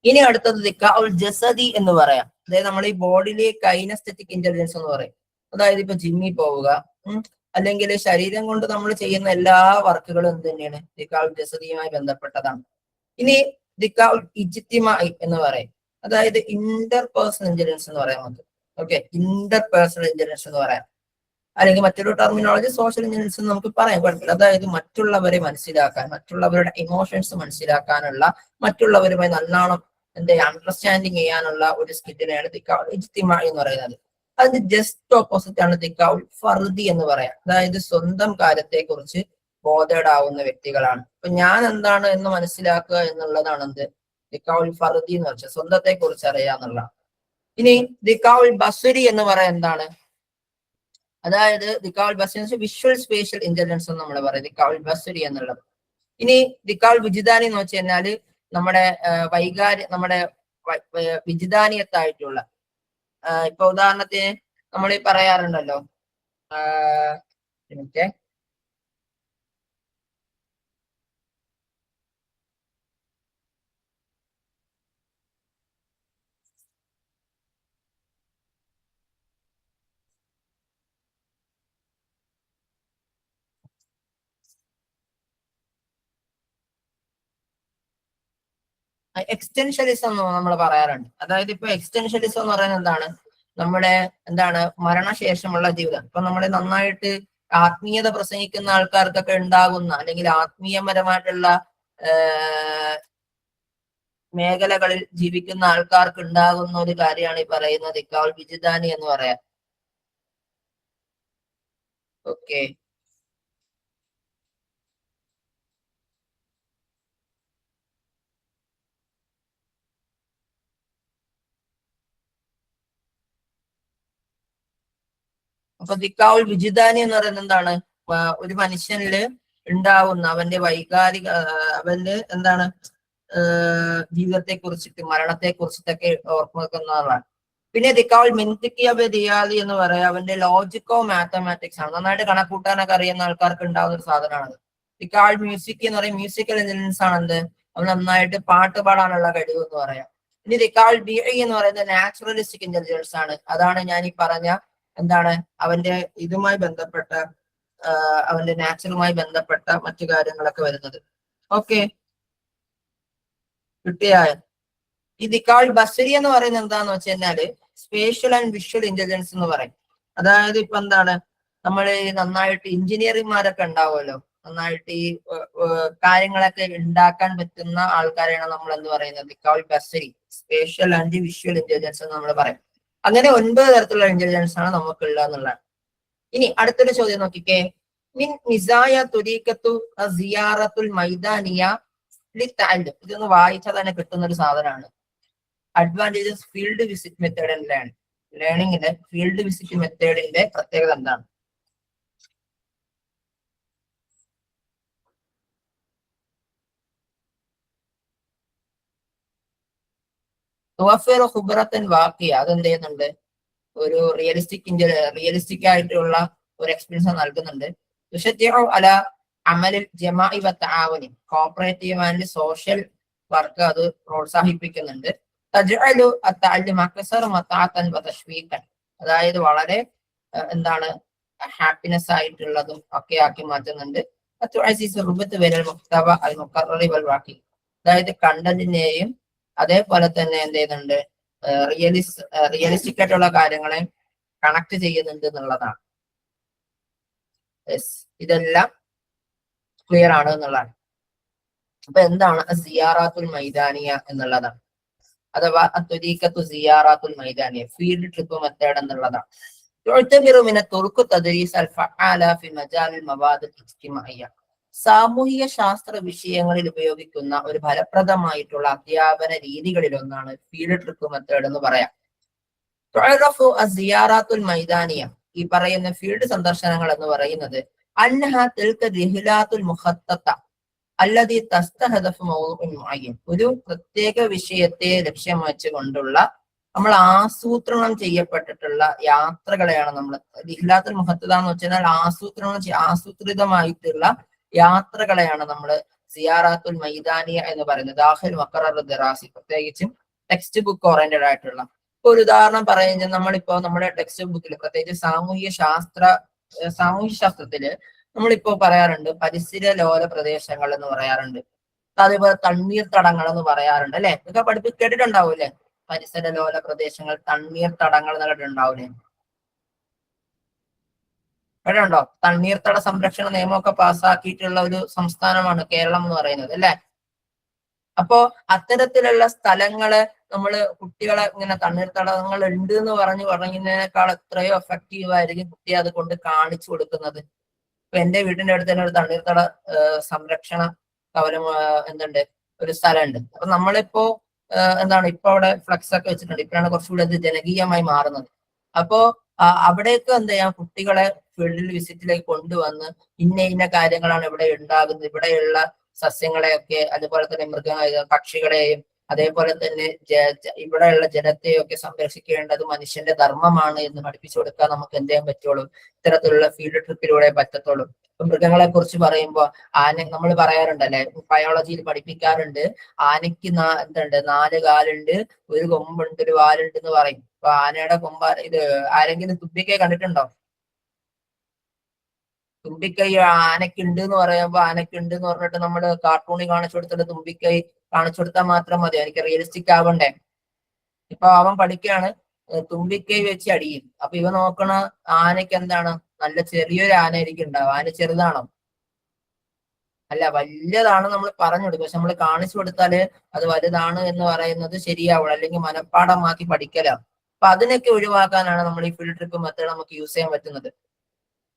ഇനി അടുത്തത് ദിക്കാഉൽ ജസദി എന്ന് പറയാം. അതായത് നമ്മൾ ഈ ബോഡിയിലെ കൈനസ്തെറ്റിക് ഇന്റലിജൻസ് എന്ന് പറയും. അതായത് ഇപ്പൊ ജിമ്മിൽ പോവുക, അല്ലെങ്കിൽ ശരീരം കൊണ്ട് നമ്മൾ ചെയ്യുന്ന എല്ലാ വർക്കുകളും എന്ത് തന്നെയാണ്, ദിക്കാഉൽ ജസദിയുമായി ബന്ധപ്പെട്ടതാണ്. ഇനി ദിക്കാഉൽ ഇജ്തിമായി എന്ന് പറയും. അതായത് ഇന്റർ പേഴ്സണൽ ഇന്റലിജൻസ് എന്ന് പറയാം നമുക്ക്. ഓക്കെ, ഇന്റർ പേഴ്സണൽ ഇന്റലിജൻസ് എന്ന് പറയാം. അല്ലെങ്കിൽ മറ്റൊരു ടെർമിനോളജി സോഷ്യൽ ഇന്റലിജൻസ് എന്ന് നമുക്ക് പറയാൻ കുഴപ്പമില്ല. അതായത് മറ്റുള്ളവരെ മനസ്സിലാക്കാൻ, മറ്റുള്ളവരുടെ ഇമോഷൻസ് മനസ്സിലാക്കാനുള്ള, മറ്റുള്ളവരുമായി നല്ലോണം അണ്ടർസ്റ്റാൻഡിങ് ചെയ്യാനുള്ള ഒരു സ്കില്ലിനെയാണ് ദിക്കാഉൽ ഇജ്തിമായി എന്ന് പറയുന്നത്. അതിന്റെ ജസ്റ്റ് ഓപ്പോസിറ്റ് ആണ് ദിക്കാഉൽ ഫർദി എന്ന് പറയാം. അതായത് സ്വന്തം കാര്യത്തെ കുറിച്ച് ബോധേഡ് ആവുന്ന വ്യക്തികളാണ്. അപ്പൊ ഞാൻ എന്താണ് എന്ന് മനസ്സിലാക്കുക എന്നുള്ളതാണ് എന്ത്, ദിക്കാഉൽ ഫർദി എന്ന് വെച്ചാൽ സ്വന്തത്തെ കുറിച്ച് അറിയാന്നുള്ള. ഇനി ദിക്കാഉൽ ബസ്വരി എന്ന് പറയാൻ എന്താണ്, അതായത് ദിക്കാഉൽ ബസ്വരി വിഷ്വൽ സ്പേഷ്യൽ ഇന്റലിജൻസ് എന്ന് നമ്മൾ പറയും, ദിക്കാഉൽ ബസ്വരി എന്നുള്ളത്. ഇനി ദിക്കാഉൽ വിജിദാനി എന്ന് വെച്ച് കഴിഞ്ഞാല് നമ്മുടെ നമ്മുടെ വിജിദാനിയത്തായിട്ടുള്ള, ഇപ്പൊ ഉദാഹരണത്തിന് നമ്മൾ ഈ പറയാറുണ്ടല്ലോ, എക്സ്റ്റൻഷ്യലിസം എന്ന് നമ്മൾ പറയാറുണ്ട്. അതായത് ഇപ്പൊ എക്സ്റ്റൻഷ്യലിസം എന്ന് പറയുന്നത് എന്താണ്, നമ്മുടെ മരണശേഷമുള്ള ജീവിതം. ഇപ്പൊ നമ്മളെ നന്നായിട്ട് ആത്മീയത പ്രസംഗിക്കുന്ന ആൾക്കാർക്കൊക്കെ ഉണ്ടാകുന്ന, അല്ലെങ്കിൽ ആത്മീയപരമായിട്ടുള്ള മേഖലകളിൽ ജീവിക്കുന്ന ആൾക്കാർക്ക് ഉണ്ടാകുന്ന ഒരു കാര്യമാണ് ഈ പറയുന്നത് ദിക്കാഉൽ വിജിദാനി എന്ന് പറയാം. ഓക്കെ, അപ്പൊ ദിക്കാഉൽ വിജിദാനി എന്ന് പറയുന്നത് എന്താണ്, ഒരു മനുഷ്യനില് ഉണ്ടാവുന്ന അവന്റെ അവന്റെ ജീവിതത്തെ കുറിച്ചിട്ട്, മരണത്തെ കുറിച്ചിട്ടൊക്കെ ഓർമ്മിക്കുന്നതാണ്. പിന്നെ ദിക്കാഉൽ മിൻതിഖിയ ബിറിയാദി എന്ന് പറയാം, അവന്റെ ലോജിക്കോ മാത്തമാറ്റിക്സ് ആണ്. നന്നായിട്ട് കണക്കൂട്ടാനൊക്കെ അറിയുന്ന ആൾക്കാർക്ക് ഉണ്ടാവുന്ന ഒരു സാധനമാണത്. ദിക്കാഉൽ മ്യൂസിക് എന്ന് പറയും, മ്യൂസിക്കൽ ഇന്റലിജൻസ് ആണ് എന്ത്, അവൻ നന്നായിട്ട് പാട്ട് പാടാനുള്ള കഴിവ് എന്ന് പറയാം. ഇനി ദിക്കാഉൽ ബിഇ എന്ന് പറയുന്നത് നാച്ചുറലിസ്റ്റിക് ഇന്റലിജൻസ് ആണ്. അതാണ് ഞാൻ ഈ പറഞ്ഞ അവന്റെ ഇതുമായി ബന്ധപ്പെട്ട, അവന്റെ നാച്ചുറുമായി ബന്ധപ്പെട്ട മറ്റു കാര്യങ്ങളൊക്കെ വരുന്നത്. ഓക്കെ, കിട്ടിയായ. ഈ ദിക്കാഉൽ ബസ്വരി എന്ന് പറയുന്നത് എന്താന്ന് വെച്ച് കഴിഞ്ഞാല് സ്പേഷ്യൽ ആൻഡ് വിഷ്വൽ ഇന്റലിജൻസ് എന്ന് പറയും. അതായത് ഇപ്പൊ നമ്മൾ നന്നായിട്ട് എഞ്ചിനീയർമാരൊക്കെ ഉണ്ടാവുമല്ലോ, നന്നായിട്ട് ഈ കാര്യങ്ങളൊക്കെ ഉണ്ടാക്കാൻ പറ്റുന്ന ആൾക്കാരെയാണ് നമ്മൾ എന്ത് പറയുന്നത്, ദിക്കാഉൽ ബസ്വരി, സ്പേഷ്യൽ ആൻഡ് വിഷ്വൽ ഇന്റലിജൻസ് എന്ന് നമ്മൾ പറയും. അങ്ങനെ 9 തരത്തിലുള്ള ഇന്റലിജൻസ് ആണ് നമുക്കുള്ള എന്നുള്ളതാണ്. ഇനി അടുത്തൊരു ചോദ്യം നോക്കിക്കേ, മിൻ മിസായ തുരീഖത്തു സിയാറത്തുൽ മൈദാനിയ ലിത്തഅല്ലും. ഇതൊന്ന് വായിച്ചാൽ തന്നെ കിട്ടുന്ന ഒരു സാധനമാണ്. Advantages field visit method and ലേണിംഗിന്റെ ഫീൽഡ് വിസിറ്റ് മെത്തേഡിന്റെ പ്രത്യേകത എന്താണ്? അതെന്ത് ചെയ്യുന്നുണ്ട്, ഒരു റിയലിസ്റ്റിക് ആയിട്ടുള്ള ഒരു എക്സ്പീരിയൻസ് നൽകുന്നുണ്ട്. അല അമലിൽ ജമാഇ വ തആവുനി, കോപ്പറേറ്റീവ് ആൻഡ് സോഷ്യൽ വർക്ക് അത് പ്രോത്സാഹിപ്പിക്കുന്നുണ്ട്. തജ്അലു അത്തഅല്ലുമ അക്സറ മതഅതൻ വ തശ്വീഖൻ, അതായത് വളരെ ഹാപ്പിനെസ് ആയിട്ടുള്ളതും ഒക്കെ ആക്കി മാറ്റുന്നുണ്ട്. അതായത് കണ്ടന്റിനെയും അതേപോലെ തന്നെ എന്ത് ചെയ്യുന്നുണ്ട്, റിയലിസ്റ്റിക് ആയിട്ടുള്ള കാര്യങ്ങളെ കണക്ട് ചെയ്യുന്നുണ്ട് എന്നുള്ളതാണ്. ഇതെല്ലാം ക്ലിയർ ആണ് എന്നുള്ളതാണ്. അപ്പൊ എന്താണ് സിയാറാത്തുൽ മൈദാനിയ എന്നുള്ളതാണ്, അഥവാ അത്വരീക്കത്തു സിയാറാത്തുൽ മൈദാനിയ, ഫീൽഡ് ട്രിപ്പ് മെത്തേഡ് എന്നുള്ളതാണ്. സാമൂഹിക ശാസ്ത്ര വിഷയങ്ങളിൽ ഉപയോഗിക്കുന്ന ഒരു ഫലപ്രദമായിട്ടുള്ള അധ്യാപന രീതികളിൽ ഒന്നാണ് ഫീൽഡ് ട്രിപ്പ് മെത്തേഡ് എന്ന് പറയാം. സിയാറാത്തുൽ മൈദാനിയ, ഈ പറയുന്ന ഫീൽഡ് സന്ദർശനങ്ങൾ എന്ന് പറയുന്നത് അന്നഹ തിൽക റിഹ്ലാത്തുൽ മുഖത്തത അല്ലദീ തസ്തഹദഫു മൗദൂഉൻ മുഅയ്യൻ, ഒരു പ്രത്യേക വിഷയത്തെ ലക്ഷ്യം വെച്ചുകൊണ്ടുള്ള നമ്മൾ ആസൂത്രണം ചെയ്യപ്പെട്ടിട്ടുള്ള യാത്രകളെയാണ് നമ്മൾ റിഹ്ലാത്തുൽ മുഖത്തത എന്ന് വെച്ചാൽ ആസൂത്രിതമായിട്ടുള്ള യാത്രകളെയാണ് നമ്മൾ സിയാറാത്തുൽ മൈദാനിയ എന്ന് പറയുന്നത്. ദാഖിൽ മഖറർ ദറാസി, പ്രത്യേകിച്ചും ടെക്സ്റ്റ് ബുക്ക് ഓറിയന്റഡ് ആയിട്ടുള്ള. ഒരു ഉദാഹരണം പറയുന്നത്, നമ്മളിപ്പോ നമ്മുടെ ടെക്സ്റ്റ് ബുക്കിൽ പ്രത്യേകിച്ച് സാമൂഹ്യ ശാസ്ത്രത്തില് നമ്മളിപ്പോ പറയാറുണ്ട് പരിസര ലോല പ്രദേശങ്ങൾ എന്ന് പറയാറുണ്ട്, അതേപോലെ തണ്ണീർത്തടങ്ങൾ എന്ന് പറയാറുണ്ട് അല്ലെ. ഇതൊക്കെ കേട്ടിട്ടുണ്ടാവൂല്ലേ? പരിസര ലോല പ്രദേശങ്ങൾ, തണ്ണീർത്തടങ്ങൾ എന്ന് കേട്ടിട്ടുണ്ടാവൂലേ? കേട്ടിട്ടുണ്ടോ? തണ്ണീർത്തട സംരക്ഷണ നിയമമൊക്കെ പാസ്സാക്കിയിട്ടുള്ള ഒരു സംസ്ഥാനമാണ് കേരളം എന്ന് പറയുന്നത് അല്ലെ. അപ്പോ അത്തരത്തിലുള്ള സ്ഥലങ്ങള് നമ്മള് കുട്ടികളെ ഇങ്ങനെ തണ്ണീർത്തടങ്ങൾ ഉണ്ട് എന്ന് പറയുന്നതിനേക്കാൾ എത്രയോ എഫക്റ്റീവ് ആയിരിക്കും കുട്ടിയെ അത് കൊണ്ട് കാണിച്ചു കൊടുക്കുന്നത്. ഇപ്പൊ എന്റെ വീടിന്റെ അടുത്ത് തന്നെ ഒരു തണ്ണീർത്തട സംരക്ഷണ കവലം എന്തുണ്ട്, ഒരു സ്ഥലമുണ്ട്. അപ്പൊ നമ്മളിപ്പോ എന്താണ് ഇപ്പൊ അവിടെ ഫ്ലക്സ് ഒക്കെ വെച്ചിട്ടുണ്ട്. ഇപ്പോഴാണ് കുറച്ചുകൂടി അത് ജനകീയമായി മാറുന്നത്. അപ്പോ അവിടേക്ക് എന്ത് ചെയ്യാം, കുട്ടികളെ ഫീൽഡിൽ വിസിറ്റിലേക്ക് കൊണ്ടുവന്ന് ഇന്ന കാര്യങ്ങളാണ് ഇവിടെ ഉണ്ടാകുന്നത്, ഇവിടെയുള്ള സസ്യങ്ങളെയൊക്കെ, അതുപോലെ തന്നെ പക്ഷികളെയും, അതേപോലെ തന്നെ ഇവിടെയുള്ള ജനത്തെയൊക്കെ സംരക്ഷിക്കേണ്ടത് മനുഷ്യന്റെ ധർമ്മമാണ് എന്ന് പഠിപ്പിച്ചു കൊടുക്കാൻ നമുക്ക് എന്ത് ചെയ്യാൻ പറ്റുള്ളൂ, ഇത്തരത്തിലുള്ള ഫീൽഡ് ട്രിപ്പിലൂടെ പറ്റത്തുള്ളൂ. ഇപ്പൊ മൃഗങ്ങളെ കുറിച്ച് പറയുമ്പോൾ നമ്മൾ പറയാറുണ്ടല്ലേ, ബയോളജിയിൽ പഠിപ്പിക്കാറുണ്ട്, ആനയ്ക്ക് എന്തുണ്ട്, 4 കാലുണ്ട്, ഒരു കൊമ്പുണ്ട്, ഒരു വാലുണ്ട് എന്ന് പറയും. അപ്പൊ ആനയുടെ ഇത് ആരെങ്കിലും തുമ്പിക്കൈ കണ്ടിട്ടുണ്ടോ? തുമ്പിക്കൈ ആനക്കുണ്ട് എന്ന് പറയുമ്പോ ആനക്കുണ്ട് എന്ന് പറഞ്ഞിട്ട് നമ്മള് കാർട്ടൂണിൽ കാണിച്ചു കൊടുത്തിട്ട് തുമ്പിക്കൈ കാണിച്ചു കൊടുത്താൽ മാത്രം മതി, എനിക്ക് റിയലിസ്റ്റിക് ആവണ്ടേ. ഇപ്പൊ അവൻ പഠിക്കുകയാണ് തുമ്പിക്കൈ വെച്ച് അടിയും. അപ്പൊ ഇവ നോക്കണ ആനയ്ക്ക് എന്താണ്, നല്ല ചെറിയൊരു ആന ആയിരിക്കും ഉണ്ടാവും. ആന ചെറുതാണോ? അല്ല, വലിയതാണ് നമ്മൾ പറഞ്ഞു കൊടുക്കും. പക്ഷെ നമ്മൾ കാണിച്ചു കൊടുത്താല് അത് വലുതാണ് എന്ന് പറയുന്നത് ശരിയാവണം, അല്ലെങ്കിൽ മനഃപ്പാടമാക്കി പഠിക്കലാണ്. അപ്പൊ അതിനൊക്കെ ഒഴിവാക്കാനാണ് നമ്മൾ ഈ ഫീൽഡ് ട്രിപ്പ് മെത്തേഡ് നമുക്ക് യൂസ് ചെയ്യാൻ പറ്റുന്നത്.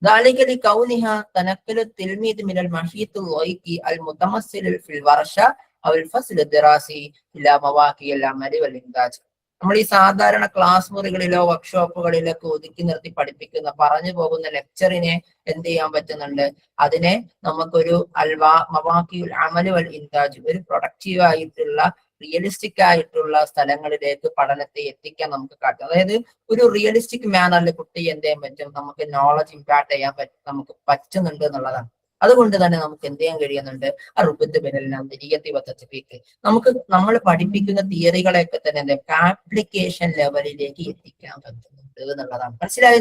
ذلك لكونها تنقل التلميذ من المحيط الضيق المتمثل في الورشة أو الفصل الدراسي إلى مواقع العمل والإنتاج. നമ്മൾ ഈ സാധാരണ ക്ലാസ് മുറികളിലോ വർക്ക്ഷോപ്പുകളിലൊക്കെ ഒതുക്കി നിർത്തി പഠിപ്പിക്കുന്ന പറഞ്ഞു പോകുന്ന ലെക്ചറിനെ എന്ത് ചെയ്യാൻ പറ്റുന്നുണ്ട്, അതിനെ നമുക്കൊരു മവാഖിഉൽ അമൽ വൽ ഇൻതാജ്, ഒരു പ്രൊഡക്റ്റീവ് ആയിട്ടുള്ള റിയലിസ്റ്റിക് ആയിട്ടുള്ള സ്ഥലങ്ങളിലേക്ക് പഠനത്തെ എത്തിക്കാൻ നമുക്ക് കാട്ടും. അതായത് ഒരു റിയലിസ്റ്റിക് മാനറിൽ കുട്ടി എന്ത് ചെയ്യാൻ പറ്റും, നമുക്ക് നോളജ് ഇമ്പാക്ട് ചെയ്യാൻ നമുക്ക് പറ്റുന്നുണ്ട് എന്നുള്ളതാണ്. അതുകൊണ്ട് തന്നെ നമുക്ക് എന്ത് ചെയ്യാൻ കഴിയുന്നുണ്ട്, നമുക്ക് നമ്മൾ പഠിപ്പിക്കുന്ന തിയറികളെയൊക്കെ തന്നെ ആപ്ലിക്കേഷൻ ലെവലിലേക്ക് എത്തിക്കാൻ പറ്റുന്നുണ്ട് എന്നുള്ളതാണ്. മനസ്സിലായോ?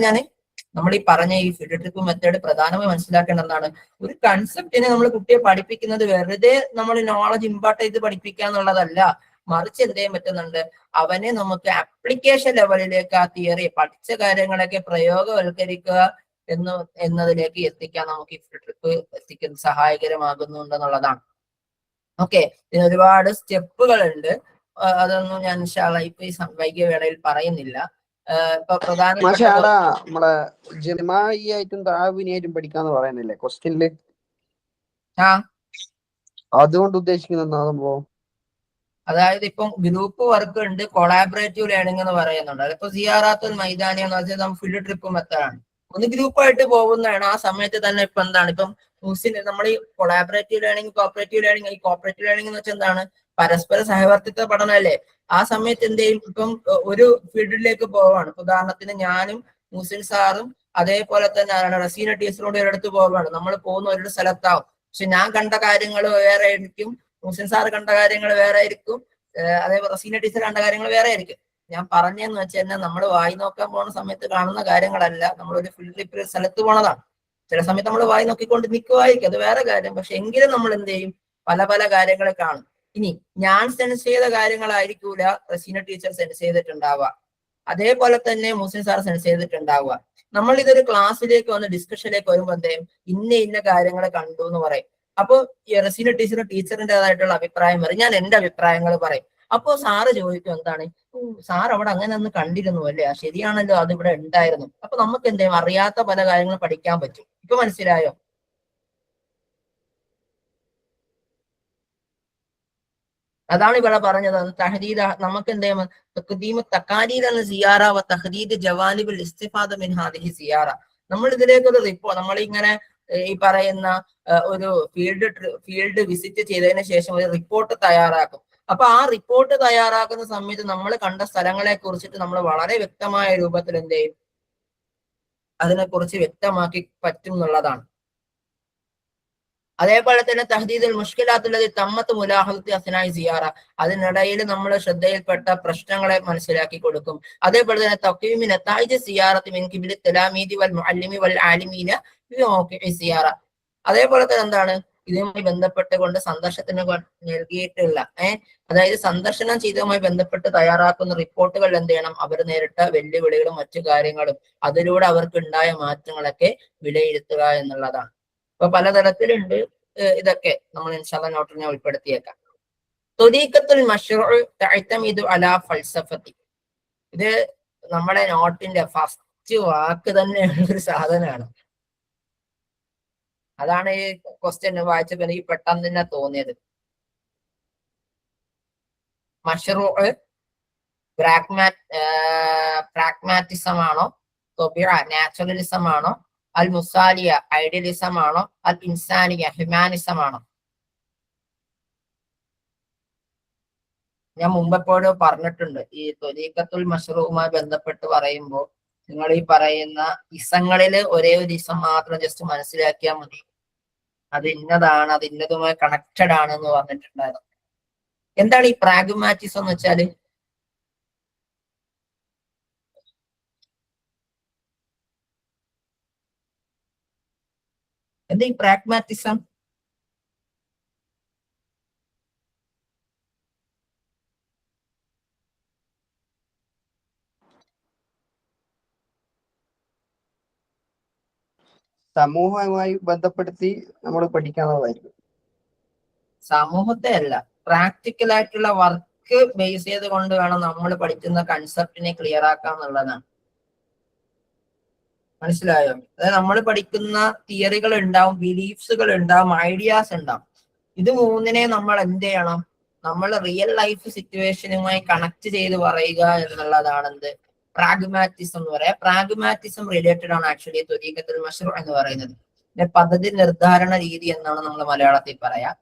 നമ്മൾ ഈ പറഞ്ഞ ഈ ഫീൽഡ് ട്രിപ്പ് മെത്തേഡ് പ്രധാനമായി മനസ്സിലാക്കേണ്ടതാണ്, ഒരു കൺസെപ്റ്റിനെ നമ്മൾ കുട്ടിയെ പഠിപ്പിക്കുന്നത് വെറുതെ നമ്മൾ നോളജ് ഇമ്പാർട്ട് ചെയ്ത് പഠിപ്പിക്കുക എന്നുള്ളതല്ല, മറിച്ച് എന്ത് ചെയ്യാൻ പറ്റുന്നുണ്ട്, അവനെ നമുക്ക് ആപ്ലിക്കേഷൻ ലെവലിലേക്ക് ആ തിയറി പഠിച്ച കാര്യങ്ങളൊക്കെ പ്രയോഗവൽക്കരിക്കുക എന്നതിലേക്ക് എത്തിക്കാൻ നമുക്ക് ഈ ഫീൽഡ് ട്രിപ്പ് എത്തിക്കുന്ന സഹായകരമാകുന്നുണ്ടെന്നുള്ളതാണ്. ഓക്കെ, ഇതിന് ഒരുപാട് സ്റ്റെപ്പുകൾ ഉണ്ട്. അതൊന്നും ഞാൻ ഇപ്പൊ ഈ വൈകിയ വേളയിൽ പറയുന്നില്ല. ഇപ്പൊ പ്രധാനപ്പെട്ട നമ്മളെ ജമാഅത്തും താവീനായിട്ടും പഠിക്കാന്ന് പറയുന്നില്ലേ ക്വസ്റ്റ്യനില്? അതുകൊണ്ട് ഉദ്ദേശിക്കുന്ന അതായത് ഇപ്പം ഗ്രൂപ്പ് വർക്ക് ഉണ്ട്, കൊളാബറേറ്റീവ് ലേണിംഗ് എന്ന് പറയുന്നുണ്ട്. അതിപ്പോ സിയാറാത്തുൽ മൈദാനിയ എന്ന് വെച്ചാൽ നമ്മൾ ഫീൽഡ് ട്രിപ്പ് മെത്തേഡാണ്. ഒന്ന് ഗ്രൂപ്പായിട്ട് പോകുന്നതാണ്. ആ സമയത്ത് തന്നെ ഇപ്പൊ എന്താണ്, ഇപ്പം നമ്മൾ ഈ കൊളാബറേറ്റീവ് ലേണിംഗ്, കോപ്പറേറ്റീവ് ലേണിംഗ്, ഈ കോപ്പറേറ്റീവ് ലേണിംഗ് എന്ന് വെച്ചാൽ എന്താണ്, പരസ്പര സഹവർത്തിത്വ പഠനമല്ലേ. ആ സമയത്ത് എന്ത് ചെയ്യും, ഇപ്പം ഒരു ഫീൽഡിലേക്ക് പോവാണ്. ഉദാഹരണത്തിന് ഞാനും മുസിൻ സാറും അതേപോലെ തന്നെ റസീന ടീച്ചറോട് ഒരിടത്ത് പോവാണ്. നമ്മൾ പോകുന്ന ഒരു സ്ഥലത്താവും, പക്ഷെ ഞാൻ കണ്ട കാര്യങ്ങൾ വേറെ ആയിരിക്കും, മുസിൻ സാറ് കണ്ട കാര്യങ്ങൾ വേറെ ആയിരിക്കും, അതേപോലെ റസീന ടീച്ചർ കണ്ട കാര്യങ്ങൾ വേറെ ആയിരിക്കും. ഞാൻ പറഞ്ഞെന്ന് വെച്ച് കഴിഞ്ഞാൽ നമ്മൾ വായി നോക്കാൻ പോകുന്ന സമയത്ത് കാണുന്ന കാര്യങ്ങളല്ല, നമ്മളൊരു ഫീൽഡ് ട്രിപ്പിൽ സ്ഥലത്ത് പോണതാണ്. ചില സമയത്ത് നമ്മൾ വായി നോക്കിക്കൊണ്ട് നിൽക്കുമായിരിക്കും, അത് വേറെ കാര്യം. പക്ഷെ എങ്കിലും നമ്മൾ എന്ത് ചെയ്യും, പല പല കാര്യങ്ങളെ കാണും. ഇനി ഞാൻ സെൻസ് ചെയ്ത കാര്യങ്ങളായിരിക്കൂല റസീന ടീച്ചർ സെൻസ് ചെയ്തിട്ടുണ്ടാവുക, അതേപോലെ തന്നെ മുസ്ലിം സാർ സെൻസ് ചെയ്തിട്ടുണ്ടാവുക. നമ്മൾ ഇതൊരു ക്ലാസ്സിലേക്ക് വന്ന് ഡിസ്കഷനിലേക്ക് വരുമ്പോൾ എന്തെയും ഇന്ന കാര്യങ്ങൾ കണ്ടു എന്ന് പറയും. അപ്പൊ റസീന ടീച്ചറിൻ്റെതായിട്ടുള്ള അഭിപ്രായം പറയും, ഞാൻ എന്റെ അഭിപ്രായങ്ങൾ പറയും. അപ്പോ സാറ് ചോദിക്കും എന്താണ്, സാർ അവിടെ അങ്ങനെ ഒന്ന് കണ്ടിരുന്നു അല്ലേ, ശരിയാണല്ലോ, അത് ഇവിടെ ഉണ്ടായിരുന്നു. അപ്പൊ നമുക്ക് എന്ത് ചെയ്യും, അറിയാത്ത പല കാര്യങ്ങളും പഠിക്കാൻ പറ്റും. ഇപ്പൊ മനസ്സിലായോ? അതാണ് ഇവിടെ പറഞ്ഞത്. തഹദീദ് നമുക്ക് എന്ത് ചെയ്യും, തഖ്ദീമു തഖാലീദ് എന്ന സിയാറ വ തഹദീദ് ജവാനിബുൽ ഇസ്തിഫാദ മിൻ ഹാദിഹി സിയാറ. നമ്മൾ ഇതിലേക്ക് ഒരു റിപ്പോർട്ട്, നമ്മളിങ്ങനെ ഈ പറയുന്ന ഒരു ഫീൽഡ് വിസിറ്റ് ചെയ്തതിന് ശേഷം ഒരു റിപ്പോർട്ട് തയ്യാറാക്കും. അപ്പൊ ആ റിപ്പോർട്ട് തയ്യാറാക്കുന്ന സമയത്ത് നമ്മൾ കണ്ട സ്ഥലങ്ങളെ കുറിച്ചിട്ട് നമ്മൾ വളരെ വ്യക്തമായ രൂപത്തിൽ എന്ത് ചെയ്യും, അതിനെക്കുറിച്ച് വ്യക്തമാക്കി പറ്റും എന്നുള്ളതാണ്. അതേപോലെ തന്നെ തഹദീദുൽ മുഷ്കിലാത്തുള്ളത് തമ്മത്ത് മുലാഹദത്തി അസ്നായി സിയാറ, അതിനിടയിൽ നമ്മൾ ശ്രദ്ധയിൽപ്പെട്ട പ്രശ്നങ്ങളെ മനസ്സിലാക്കി കൊടുക്കും. അതേപോലെ തന്നെ തഖ്വീമി നതായിജ് സിയാറത്തി മിൻ ഖിബ്ലി തലാമീദി വൽ മുഅല്ലിമി വൽ ആലിമീന ഫി മൗഖിഇ സിയാറ. അതേപോലെ തന്നെ എന്താണ്, ഇതുമായി ബന്ധപ്പെട്ടുകൊണ്ട് സന്ദർശനത്തിന് നൽകിയിട്ടുള്ള അതായത് സന്ദർശനം ചെയ്തതുമായി ബന്ധപ്പെട്ട് തയ്യാറാക്കുന്ന റിപ്പോർട്ടുകൾ എന്ത് ചെയ്യണം, അവർ നേരിട്ട വെല്ലുവിളികളും മറ്റു കാര്യങ്ങളും അതിലൂടെ അവർക്ക് ഉണ്ടായ മാറ്റങ്ങളൊക്കെ വിലയിരുത്തുക എന്നുള്ളതാണ്. അപ്പൊ പലതരത്തിലുണ്ട്. ഇതൊക്കെ നമ്മൾ ഇൻഷാല്ലാഹ് നോട്ടിൽ ഞാൻ ഉൾപ്പെടുത്തിയേക്കാം. ത്വരീഖത്തുൽ മശ്റൂഉ തഅ്തമിദു അലാ ഫൽസഫത്തി. ഇത് നമ്മുടെ നോട്ടിന്റെ ഫസ്റ്റ് വാക്ക് തന്നെയുള്ള ഒരു സാധനമാണ്. അതാണ് ഈ ക്വസ്റ്റ്യൻ വായിച്ചപ്പോൾ എനിക്ക് പെട്ടെന്ന് തന്നെ തോന്നിയത്. മശ്റൂഉ പ്രാഗ്മാറ്റിസം ആണോ, ത്വബിഅ നാച്ചുറലിസം ആണോ, അൽ മുസാലിയ ഐഡിയലിസം ആണോ, അൽ ഇൻസാനിയ ഹ്യൂമാനിസം ആണോ? ഞാൻ മുമ്പെപ്പോഴും പറഞ്ഞിട്ടുണ്ട്, ഈ ത്വരീഖത്തുൽ മശ്റൂഉമായി ബന്ധപ്പെട്ട് പറയുമ്പോൾ നിങ്ങൾ ഈ പറയുന്ന ഇസങ്ങളില് ഒരേ ഒരു ഇസം മാത്രം ജസ്റ്റ് മനസ്സിലാക്കിയാൽ മതി, അത് ഇന്നതാണ്, അത് ഇന്നതുമായി കണക്റ്റഡ് ആണ് എന്ന് പറഞ്ഞിട്ടുണ്ടായിരുന്നു. എന്താണ് ഈ പ്രാഗ്മാറ്റിസം എന്ന് വെച്ചാല്? എന്താ ഈ പ്രാഗ്മാറ്റിസം? സമൂഹവുമായി ബന്ധപ്പെടുത്തി നമ്മൾ പഠിക്കാനുള്ളതായിരിക്കും. സമൂഹത്തെ അല്ല, പ്രാക്ടിക്കൽ ആയിട്ടുള്ള വർക്ക് ബേസ് ചെയ്ത് കൊണ്ട് വേണം നമ്മൾ പഠിക്കുന്ന കൺസെപ്റ്റിനെ ക്ലിയർ ആക്കുക എന്നുള്ളതാണ്. മനസ്സിലായോ? അതായത് നമ്മൾ പഠിക്കുന്ന തിയറികൾ ഉണ്ടാവും, ബിലീഫ്സുകൾ ഉണ്ടാവും, ഐഡിയാസ് ഉണ്ടാവും. ഇത് മൂന്നിനെ നമ്മൾ എന്ത് ചെയ്യണം, നമ്മൾ റിയൽ ലൈഫ് സിറ്റുവേഷനുമായി കണക്ട് ചെയ്ത് പറയുക എന്നുള്ളതാണ് എന്ത്, പ്രാഗ്മാറ്റിസം എന്ന് പറയാം. പ്രാഗ്മാറ്റിസം റിലേറ്റഡ് ആണ് ആക്ച്വലി ത്വരീഖത്തുൽ മശ്റൂഉ എന്ന് പറയുന്നത്. പദ്ധതി നിർദ്ധാരണ രീതി എന്നാണ് നമ്മൾ മലയാളത്തിൽ പറയാം.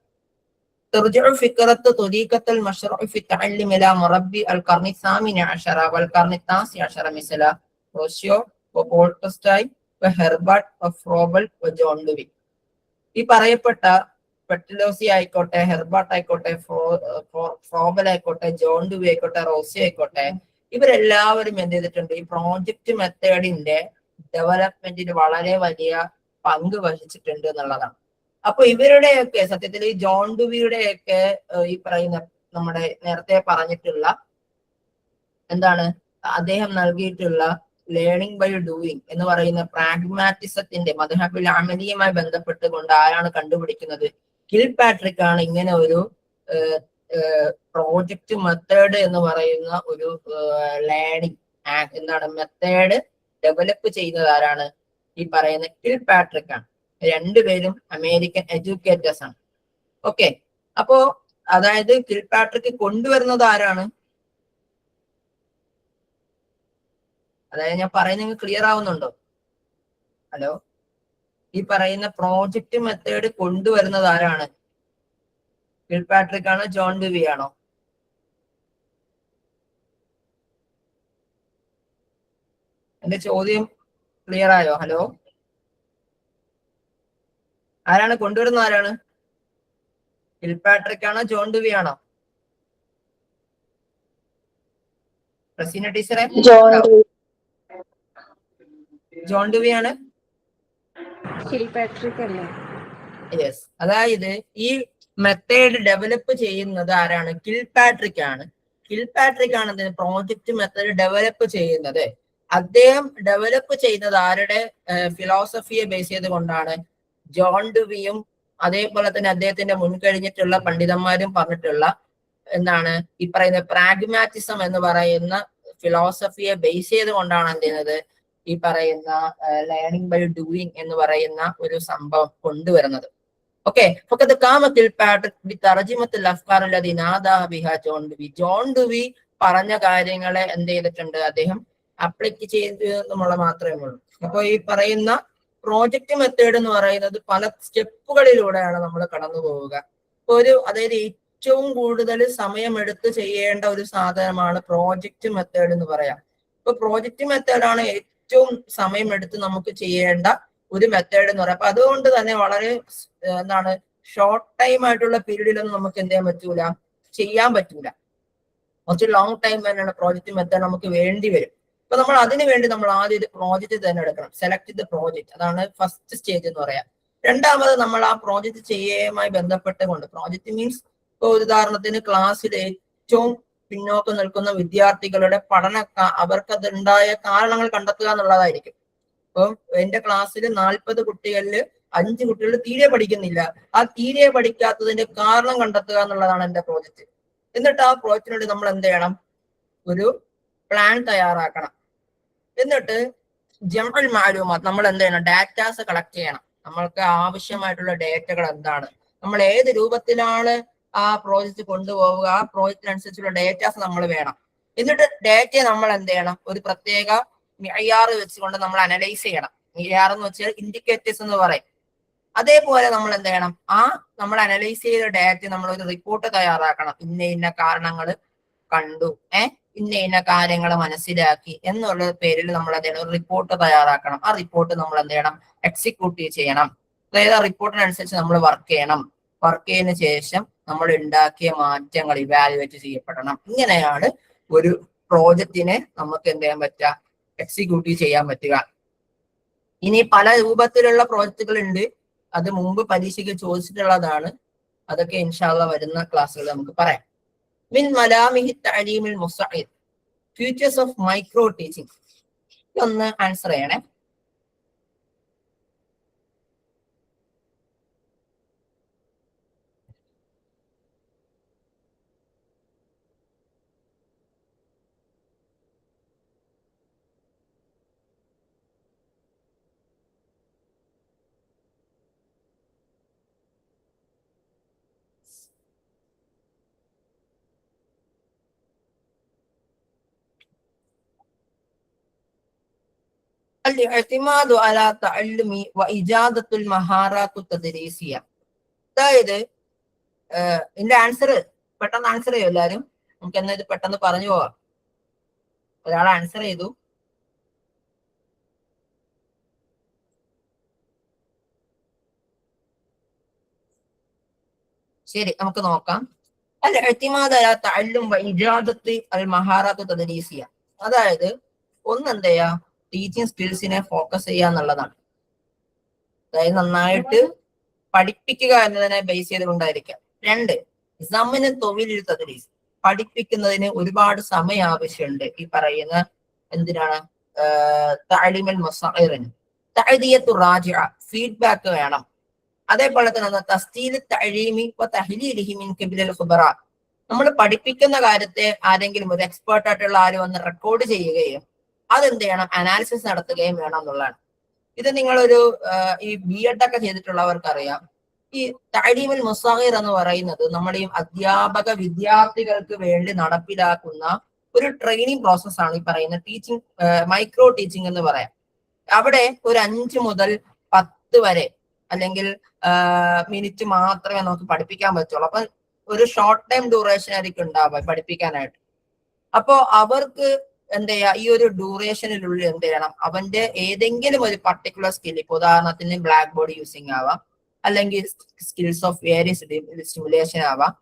ترجع فكرة طريقة المشروع في التعلم إلى مربي القرن الثامن عشر والقرن التاسع عشر مثل റോഷ്യോ, പോൾട്ടസ്റ്റൈൻ, ഹെർബർട്ട്, ഫ്രോബൽ, ജോൺ ഡുവി. ഈ പറയപ്പെട്ട പെട്ലോസി ആയിക്കോട്ടെ, ഹെർബർട്ട് ആയിക്കോട്ടെ, ഫ്രോബൽ ആയിക്കോട്ടെ, ജോൺ ഡുവി ആയിക്കോട്ടെ, റോഷ്യോ ആയിക്കോട്ടെ, ഇവരെല്ലാവരും എന്ത് ചെയ്തിട്ടുണ്ട്, ഈ പ്രോജക്റ്റ് മെത്തേഡിന്റെ ഡെവലപ്മെന്റിന് വളരെ വലിയ പങ്ക് വഹിച്ചിട്ടുണ്ട് എന്നുള്ളതാണ്. അപ്പൊ ഇവരുടെയൊക്കെ സത്യത്തിൽ ഈ ജോൺ ഡുവിയുടെയൊക്കെ ഈ പറയുന്ന നമ്മുടെ നേരത്തെ പറഞ്ഞിട്ടുള്ള എന്താണ്, അദ്ദേഹം നൽകിയിട്ടുള്ള ലേണിംഗ് ബൈ ഡൂയിങ് എന്ന് പറയുന്ന പ്രാഗ്മാറ്റിസത്തിന്റെ മദ്ഹബുൽ അമലിയുമായി ബന്ധപ്പെട്ടുകൊണ്ട് ആരാണ് കണ്ടുപിടിക്കുന്നത്? കിൽ പാട്രിക് ആണ് ഇങ്ങനെ ഒരു പ്രോജക്റ്റ് മെത്തേഡ് എന്ന് പറയുന്ന ഒരു ലേണിംഗ് എന്താണ് മെത്തേഡ് ഡെവലപ്പ് ചെയ്യുന്നത് ആരാണ്? ഈ പറയുന്ന കിൽ പാട്രിക് ആണ്. രണ്ടുപേരും അമേരിക്കൻ എഡ്യൂക്കേറ്റേഴ്സ് ആണ്. ഓക്കെ, അപ്പോ അതായത് കിൽ പാട്രിക് കൊണ്ടുവരുന്നത് ആരാണ്? അതായത് ഞാൻ പറയുന്നത് ക്ലിയർ ആവുന്നുണ്ടോ? ഹലോ, ഈ പറയുന്ന പ്രോജക്റ്റ് മെത്തേഡ് കൊണ്ടുവരുന്നത് ആരാണ്? കിൽ പാട്രിക് ആണോ, ജോൺ ഡുവി ആണോ? എന്റെ ചോദ്യം ക്ലിയർ ആയോ? ഹലോ, ആരാണ് കൊണ്ടുവരുന്നത്? ആരാണ്? കിൽ പാട്രിക് ആണോ, ജോൺ ഡുവി ആണോ? റസീന ടീച്ചറെ, ജോൺ ഡുവി ആണ്. യെസ്, അതായത് ഈ മെത്തേഡ് ഡെവലപ്പ് ചെയ്യുന്നത് ആരാണ്? കിൽ പാട്രിക് ആണ്. കിൽ പാട്രിക് ആണ് അതിന് പ്രോജക്റ്റ് മെത്തേഡ് ഡെവലപ്പ് ചെയ്യുന്നത്. അദ്ദേഹം ഡെവലപ്പ് ചെയ്യുന്നത് ആരുടെ ഫിലോസഫിയെ ബേസ് ചെയ്തുകൊണ്ടാണ്? ജോൺ ഡുവിയും അതേപോലെ തന്നെ അദ്ദേഹത്തിന്റെ മുൻകഴിഞ്ഞിട്ടുള്ള പണ്ഡിതന്മാരും പറഞ്ഞിട്ടുള്ള എന്താണ് ഈ പറയുന്ന പ്രാഗ്മാറ്റിസം എന്ന് പറയുന്ന ഫിലോസഫിയെ ബേസ് ചെയ്തുകൊണ്ടാണ് എന്ത് ചെയ്യുന്നത് ഈ പറയുന്ന ലേണിംഗ് ബൈ ഡൂയിങ് എന്ന് പറയുന്ന ഒരു സംഭവം കൊണ്ടുവരുന്നത്. ഓക്കെ, ജോൺ ഡുവി പറഞ്ഞ കാര്യങ്ങളെ എന്ത് ചെയ്തിട്ടുണ്ട്, അദ്ദേഹം അപ്ലിക്ക് ചെയ്തു എന്നുള്ള മാത്രമേ ഉള്ളൂ. അപ്പൊ ഈ പറയുന്ന പ്രോജക്റ്റ് മെത്തേഡ് എന്ന് പറയുന്നത് പല സ്റ്റെപ്പുകളിലൂടെയാണ് നമ്മൾ കടന്നു പോവുക. അതായത് ഏറ്റവും കൂടുതൽ സമയമെടുത്ത് ചെയ്യേണ്ട ഒരു സാധനമാണ് പ്രോജക്റ്റ് മെത്തേഡ് എന്ന് പറയാം. ഇപ്പൊ പ്രോജക്റ്റ് മെത്തേഡാണ് ഏറ്റവും സമയമെടുത്ത് നമുക്ക് ചെയ്യേണ്ട ഒരു മെത്തേഡ് എന്ന് പറയാം. അപ്പൊ അതുകൊണ്ട് തന്നെ വളരെ എന്താണ് ഷോർട്ട് ടൈം ആയിട്ടുള്ള പീരീഡിലൊന്നും നമുക്ക് എന്ത് ചെയ്യാൻ പറ്റൂല. കുറച്ച് ലോങ് ടൈം തന്നെയാണ് പ്രോജക്റ്റ് മെത്തേഡ് നമുക്ക് വേണ്ടി വരും. അപ്പൊ നമ്മൾ അതിനു വേണ്ടി നമ്മൾ ആദ്യം ഒരു പ്രോജക്റ്റ് തന്നെ എടുക്കണം. സെലക്ട് ദ പ്രോജക്റ്റ്, അതാണ് ഫസ്റ്റ് സ്റ്റേജ് എന്ന് പറയാം. രണ്ടാമത് നമ്മൾ ആ പ്രോജക്റ്റ് ചെയ്യുമായി ബന്ധപ്പെട്ടുകൊണ്ട്, പ്രോജക്റ്റ് മീൻസ് ഇപ്പൊ ഉദാഹരണത്തിന് ക്ലാസ്സിൽ ഏറ്റവും പിന്നോക്കം നിൽക്കുന്ന വിദ്യാർത്ഥികളുടെ അവർക്ക് അതുണ്ടായ കാരണങ്ങൾ കണ്ടെത്തുക എന്നുള്ളതായിരിക്കും. അപ്പം എന്റെ ക്ലാസ്സിൽ 40 കുട്ടികളിൽ 5 കുട്ടികൾ തീരെ പഠിക്കുന്നില്ല. ആ തീരെ പഠിക്കാത്തതിന്റെ കാരണം കണ്ടെത്തുക എന്നുള്ളതാണ് എന്റെ പ്രോജക്റ്റ്. എന്നിട്ട് ആ പ്രോജക്റ്റിന് വേണ്ടി നമ്മൾ എന്ത് ചെയ്യണം, ഒരു പ്ലാൻ തയ്യാറാക്കണം. എന്നിട്ട് ജനറൽ മാലൂമാത്ത് നമ്മൾ എന്ത് ചെയ്യണം, ഡാറ്റാസ് കളക്ട് ചെയ്യണം. നമ്മൾക്ക് ആവശ്യമായിട്ടുള്ള ഡേറ്റകൾ എന്താണ്, നമ്മൾ ഏത് രൂപത്തിലാണ് ആ പ്രോജക്റ്റ് കൊണ്ടുപോവുക, ആ പ്രോജക്റ്റിനനുസരിച്ചുള്ള ഡേറ്റാസ് നമ്മൾ വേണം. എന്നിട്ട് ഡേറ്റയെ നമ്മൾ എന്ത് ചെയ്യണം, ഒരു പ്രത്യേക മിഅയാർ വെച്ചുകൊണ്ട് നമ്മൾ അനലൈസ് ചെയ്യണം. മിഅയാർ എന്ന് വെച്ചാൽ ഇൻഡിക്കേറ്റേഴ്സ് എന്ന് പറയും. അതേപോലെ നമ്മൾ എന്ത് ചെയ്യണം, ആ നമ്മൾ അനലൈസ് ചെയ്ത ഡേറ്റ നമ്മൾ ഒരു റിപ്പോർട്ട് തയ്യാറാക്കണം. ഇന്ന കാരണങ്ങൾ കണ്ടു, ഇന്ന കാര്യങ്ങൾ മനസ്സിലാക്കി എന്നുള്ള പേരിൽ നമ്മൾ എന്ത് ചെയ്യണം, ഒരു റിപ്പോർട്ട് തയ്യാറാക്കണം. ആ റിപ്പോർട്ട് നമ്മൾ എന്ത് ചെയ്യണം, എക്സിക്യൂട്ട് ചെയ്യണം. അതായത് ആ റിപ്പോർട്ടിനനുസരിച്ച് നമ്മൾ വർക്ക് ചെയ്യണം. വർക്ക് ചെയ്തതിനു ശേഷം നമ്മൾ ഉണ്ടാക്കിയ മാറ്റങ്ങൾ ഇവാലുവേറ്റ് ചെയ്യപ്പെടണം. ഇങ്ങനെയാണ് ഒരു പ്രോജക്റ്റിനെ നമുക്ക് എന്ത് ചെയ്യാൻ പറ്റുക, എക്സിക്യൂട്ട് ചെയ്യാൻ പറ്റുക. ഇനി പല രൂപത്തിലുള്ള പ്രോജക്റ്റുകൾ ഉണ്ട്. അത് മുമ്പ് പരീക്ഷയ്ക്ക് ചോദിച്ചിട്ടുള്ളതാണ്. അതൊക്കെ ഇൻഷാല്ല വരുന്ന ക്ലാസ്സുകൾ നമുക്ക് പറയാം. മിൻ മലാമിഹി തഅലീമിൽ മുസ്തഇദ്, ഫ്യൂച്ചേഴ്സ് ഓഫ് മൈക്രോ ടീച്ചിങ്. ഒന്ന് ആൻസർ ചെയ്യണേ. الاعتماد على تعلم وإجادة المهارات التدريسية. അതായത് ഇതിന്റെ ആൻസർ പെട്ടെന്ന് ആൻസർ ചെയ്യും എല്ലാരും. നമുക്ക് എന്നാ ഇത് പെട്ടെന്ന് പറഞ്ഞു പോവാം. ഒരാൾ ആൻസർ ചെയ്തു. ശരി, നമുക്ക് നോക്കാം. الاعتماد على تعلم وإجادة المهارات التدريسية. അതായത് ഒന്ന് എന്ത് ചെയ്യാ, ടീച്ചിങ് സ്കിൽസിനെ ഫോക്കസ് ചെയ്യുക എന്നുള്ളതാണ്. അതായത് നന്നായിട്ട് പഠിപ്പിക്കുക എന്നതിനെ ബേസ് ചെയ്തുകൊണ്ടായിരിക്കാം. 2, സമന് തൊഴിലിൽ തദ്രീസ്, പഠിപ്പിക്കുന്നതിന് ഒരുപാട് സമയം ആവശ്യമുണ്ട്. ഈ പറയുന്ന എന്തിനാണ്, തഅലീമുൽ മുസ്തഖിറിന്. തഅദിയത്തു റാജിഅ, ഫീഡ്ബാക്ക് വേണം. അതേപോലെ തന്നെ തസ്തീലു തഅലീമി വ തഹ്ലീലിഹി മിൻ ഖിബലിൽ ഖുബറാ, നമ്മൾ പഠിപ്പിക്കുന്ന കാര്യത്തെ ആരെങ്കിലും ഒരു എക്സ്പേർട്ട് ആയിട്ടുള്ള ആരും ഒന്ന് റെക്കോർഡ് ചെയ്യുകയും അതെന്ത് ചെയ്യണം, അനാലിസിസ് നടത്തുകയും വേണം എന്നുള്ളതാണ്. ഇത് നിങ്ങളൊരു ഈ BEd ഒക്കെ ചെയ്തിട്ടുള്ളവർക്കറിയാം. ഈ തഅലീമുൽ മുസ്തഖിർ എന്ന് പറയുന്നത് നമ്മുടെ ഈ അധ്യാപക വിദ്യാർത്ഥികൾക്ക് വേണ്ടി നടപ്പിലാക്കുന്ന ഒരു ട്രെയിനിങ് പ്രോസസ്സാണ്. ഈ പറയുന്ന ടീച്ചിങ്, മൈക്രോ ടീച്ചിങ് എന്ന് പറയാം. അവിടെ ഒരു 5 മുതൽ 10 വരെ അല്ലെങ്കിൽ മിനിറ്റ് മാത്രമേ നമുക്ക് പഠിപ്പിക്കാൻ പറ്റുള്ളൂ. അപ്പൊ ഒരു ഷോർട്ട് ടൈം ഡ്യൂറേഷൻ ആയിരിക്കും ഉണ്ടാവുക പഠിപ്പിക്കാനായിട്ട്. അപ്പോ അവർക്ക് എന്ത് ചെയ്യാ, ഈ ഒരു ഡ്യൂറേഷനിനുള്ളിൽ എന്ത് ചെയ്യണം, അവന്റെ ഏതെങ്കിലും ഒരു പർട്ടിക്കുലർ സ്കിൽ, ഇപ്പൊ ഉദാഹരണത്തിന് ബ്ലാക്ക് ബോർഡ് യൂസിങ് ആവാം, അല്ലെങ്കിൽ സ്കിൽസ് ഓഫ് വേരിയസ് സ്റ്റിമുലേഷൻ ആവാം,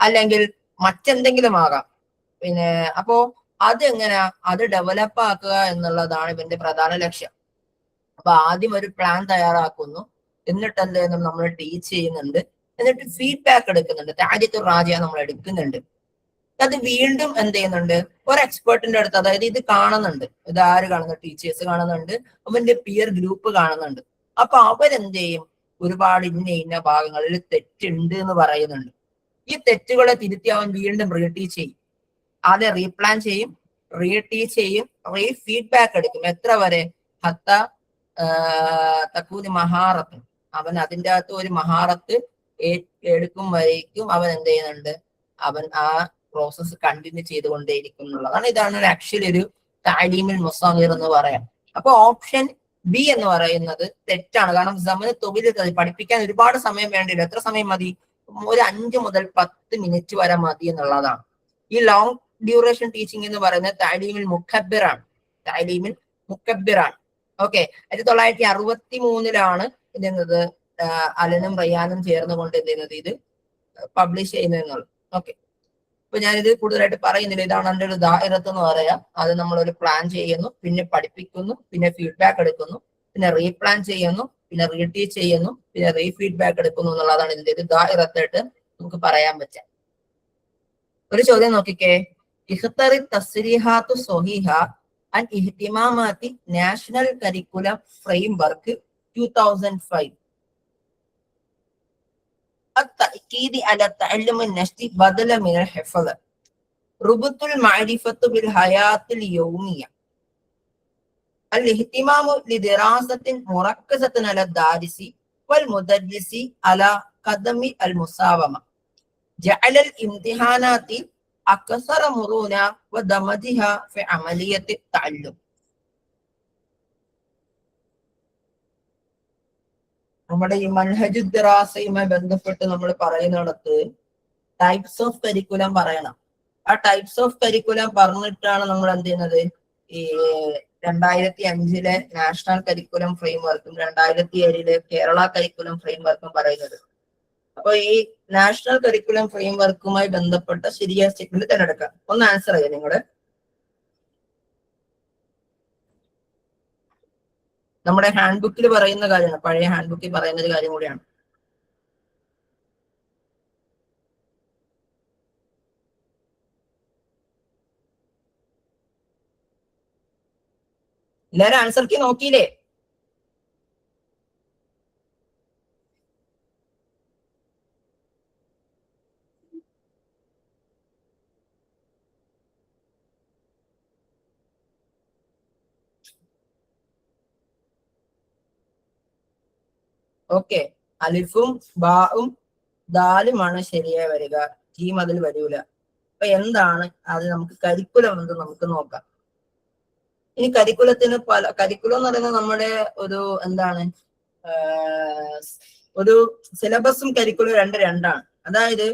അല്ലെങ്കിൽ മറ്റെന്തെങ്കിലും ആകാം. പിന്നെ അപ്പോ അതെങ്ങനെയാ, അത് ഡെവലപ്പ് ആക്കുക എന്നുള്ളതാണ് ഇവന്റെ പ്രധാന ലക്ഷ്യം. അപ്പൊ ആദ്യം ഒരു പ്ലാൻ തയ്യാറാക്കുന്നു, എന്നിട്ട് എന്ത് ചെയ്യുന്നു, നമ്മൾ ടീച്ച് ചെയ്യുന്നുണ്ട്, എന്നിട്ട് ഫീഡ്ബാക്ക് എടുക്കുന്നുണ്ട്. ആദ്യത്തെ റാജിയ നമ്മൾ എടുക്കുന്നുണ്ട്. അത് വീണ്ടും എന്ത് ചെയ്യുന്നുണ്ട്, ഒരു എക്സ്പേർട്ടിന്റെ അടുത്ത്, അതായത് ഇത് കാണുന്നുണ്ട്, ഇത് ആര് കാണുന്നു, ടീച്ചേഴ്സ് കാണുന്നുണ്ട്, അവന്റെ പിയർ ഗ്രൂപ്പ് കാണുന്നുണ്ട്. അപ്പൊ അവരെന്ത് ചെയ്യും, ഒരുപാട് ഇന്ന ഭാഗങ്ങളിൽ തെറ്റുണ്ട് എന്ന് പറയുന്നുണ്ട്. ഈ തെറ്റുകളെ തിരുത്തി അവൻ വീണ്ടും റീടീച്ച് ചെയ്യും, ആദ്യം റീപ്ലാൻ ചെയ്യും, റീടീച്ച് ചെയ്യും, ഫീഡ്ബാക്ക് എടുക്കും. എത്ര വരെ? ഹത്ത തക്കൂന് മഹാറത്ത്, അവൻ അതിൻ്റെ അകത്ത് ഒരു മഹാറത്ത് എടുക്കും വരേക്കും അവൻ എന്ത് ചെയ്യുന്നുണ്ട്, അവൻ ആ പ്രോസസ്സ് കണ്ടിന്യൂ ചെയ്തുകൊണ്ടേയിരിക്കും എന്നുള്ളതാണ്. ഇതാണ് ആക്ച്വലി ഒരു താലീമിൽ മുസാഹിർ എന്ന് പറയാം. അപ്പൊ ഓപ്ഷൻ ബി എന്ന് പറയുന്നത് തെറ്റാണ്. കാരണം സമയ തൊഴിൽ പഠിപ്പിക്കാൻ ഒരുപാട് സമയം വേണ്ടില്ല. എത്ര സമയം മതി? ഒരു 5 മുതൽ 10 മിനിറ്റ് വരെ മതി എന്നുള്ളതാണ്. ഈ ലോങ് ഡ്യൂറേഷൻ ടീച്ചിങ് എന്ന് പറയുന്നത് താലീമിൽ മുക്കബ്ബിറാണ്. താലീമിൽ മുക്കബ്ബിറാണ്. ഓക്കെ, 1963 എന്ത് ചെയ്യുന്നത്, അലനും റയ്യാനും ചേർന്നുകൊണ്ട് എന്ത് ചെയ്യുന്നത്, ഇത് പബ്ലിഷ് ചെയ്യുന്നത്. ഓക്കെ, അപ്പൊ ഞാനിത് കൂടുതലായിട്ട് പറയുന്നില്ല. ഇതാണ് എൻ്റെ ഒരു ദാഇറത്ത് എന്ന് പറയാം. അത് നമ്മളൊരു പ്ലാൻ ചെയ്യുന്നു, പിന്നെ പഠിപ്പിക്കുന്നു, പിന്നെ ഫീഡ്ബാക്ക് എടുക്കുന്നു, പിന്നെ റീപ്ലാൻ ചെയ്യുന്നു, പിന്നെ റീടീച്ച് ചെയ്യുന്നു, പിന്നെ ഫീഡ്ബാക്ക് എടുക്കുന്നു എന്നുള്ളതാണ് ഇതിന്റെ ഒരു ദാഇറത്തായിട്ട് നമുക്ക് പറയാൻ പറ്റുക. ഒരു ചോദ്യം നോക്കിക്കേ. ഇഖ്തറി തസ്രീഹാത്തു സ്വഹീഹ അൻ ഇഹ്തിമാമാത്തി നാഷണൽ കരിക്കുലം ഫ്രെയിംവർക്ക് 2005 التأكيد على تعلم النشط بدلا من الحفظ ربط المعرفة بالحياة اليومية الاهتمام لدراسة مركزة على الدارس والمدرس على قدم المساومة جعل الامتحانات أكثر مرونة ودمجها في عملية التعلم. നമ്മുടെ ഈ മൻഹജു ദിറാസയുമായി ബന്ധപ്പെട്ട് നമ്മൾ പറയുന്നിടത്ത് ടൈപ്സ് ഓഫ് കരിക്കുലം പറയണം. ആ ടൈപ്സ് ഓഫ് കരിക്കുലം പറഞ്ഞിട്ടാണ് നമ്മൾ എന്ത് ചെയ്യുന്നത്, ഈ 2005 നാഷണൽ കരിക്കുലം ഫ്രെയിംവർക്കും 2007 കേരള കരിക്കുലം ഫ്രെയിംവർക്കും പറയുന്നത്. അപ്പൊ ഈ നാഷണൽ കരിക്കുലം ഫ്രെയിംവർക്കുമായി ബന്ധപ്പെട്ട ശരിയായ സ്റ്റേറ്റ്മെന്റ് തിരഞ്ഞെടുക്കാം. ഒന്ന് ആൻസർ ചെയ്യാം നിങ്ങള്. നമ്മുടെ ഹാൻഡ് ബുക്കിൽ പറയുന്ന കാര്യമാണ്, പഴയ ഹാൻഡ് ബുക്കിൽ പറയുന്ന ഒരു കാര്യം കൂടിയാണ്. എല്ലാരും ആൻസർ കീ നോക്കിയില്ലേ? ഓക്കെ, അലിഫും ബാവും ദാലുമാണ് ശരിയായി വരിക, ജീം അതിൽ വരൂല. അപ്പൊ എന്താണ് അത്? നമുക്ക് കരിക്കുലം എന്ന് നമുക്ക് നോക്കാം. ഇനി കരിക്കുലത്തിന് കരിക്കുലം എന്ന് പറയുന്നത് നമ്മുടെ ഒരു എന്താണ്, ഒരു സിലബസും കരിക്കുലം രണ്ടാണ്. അതായത്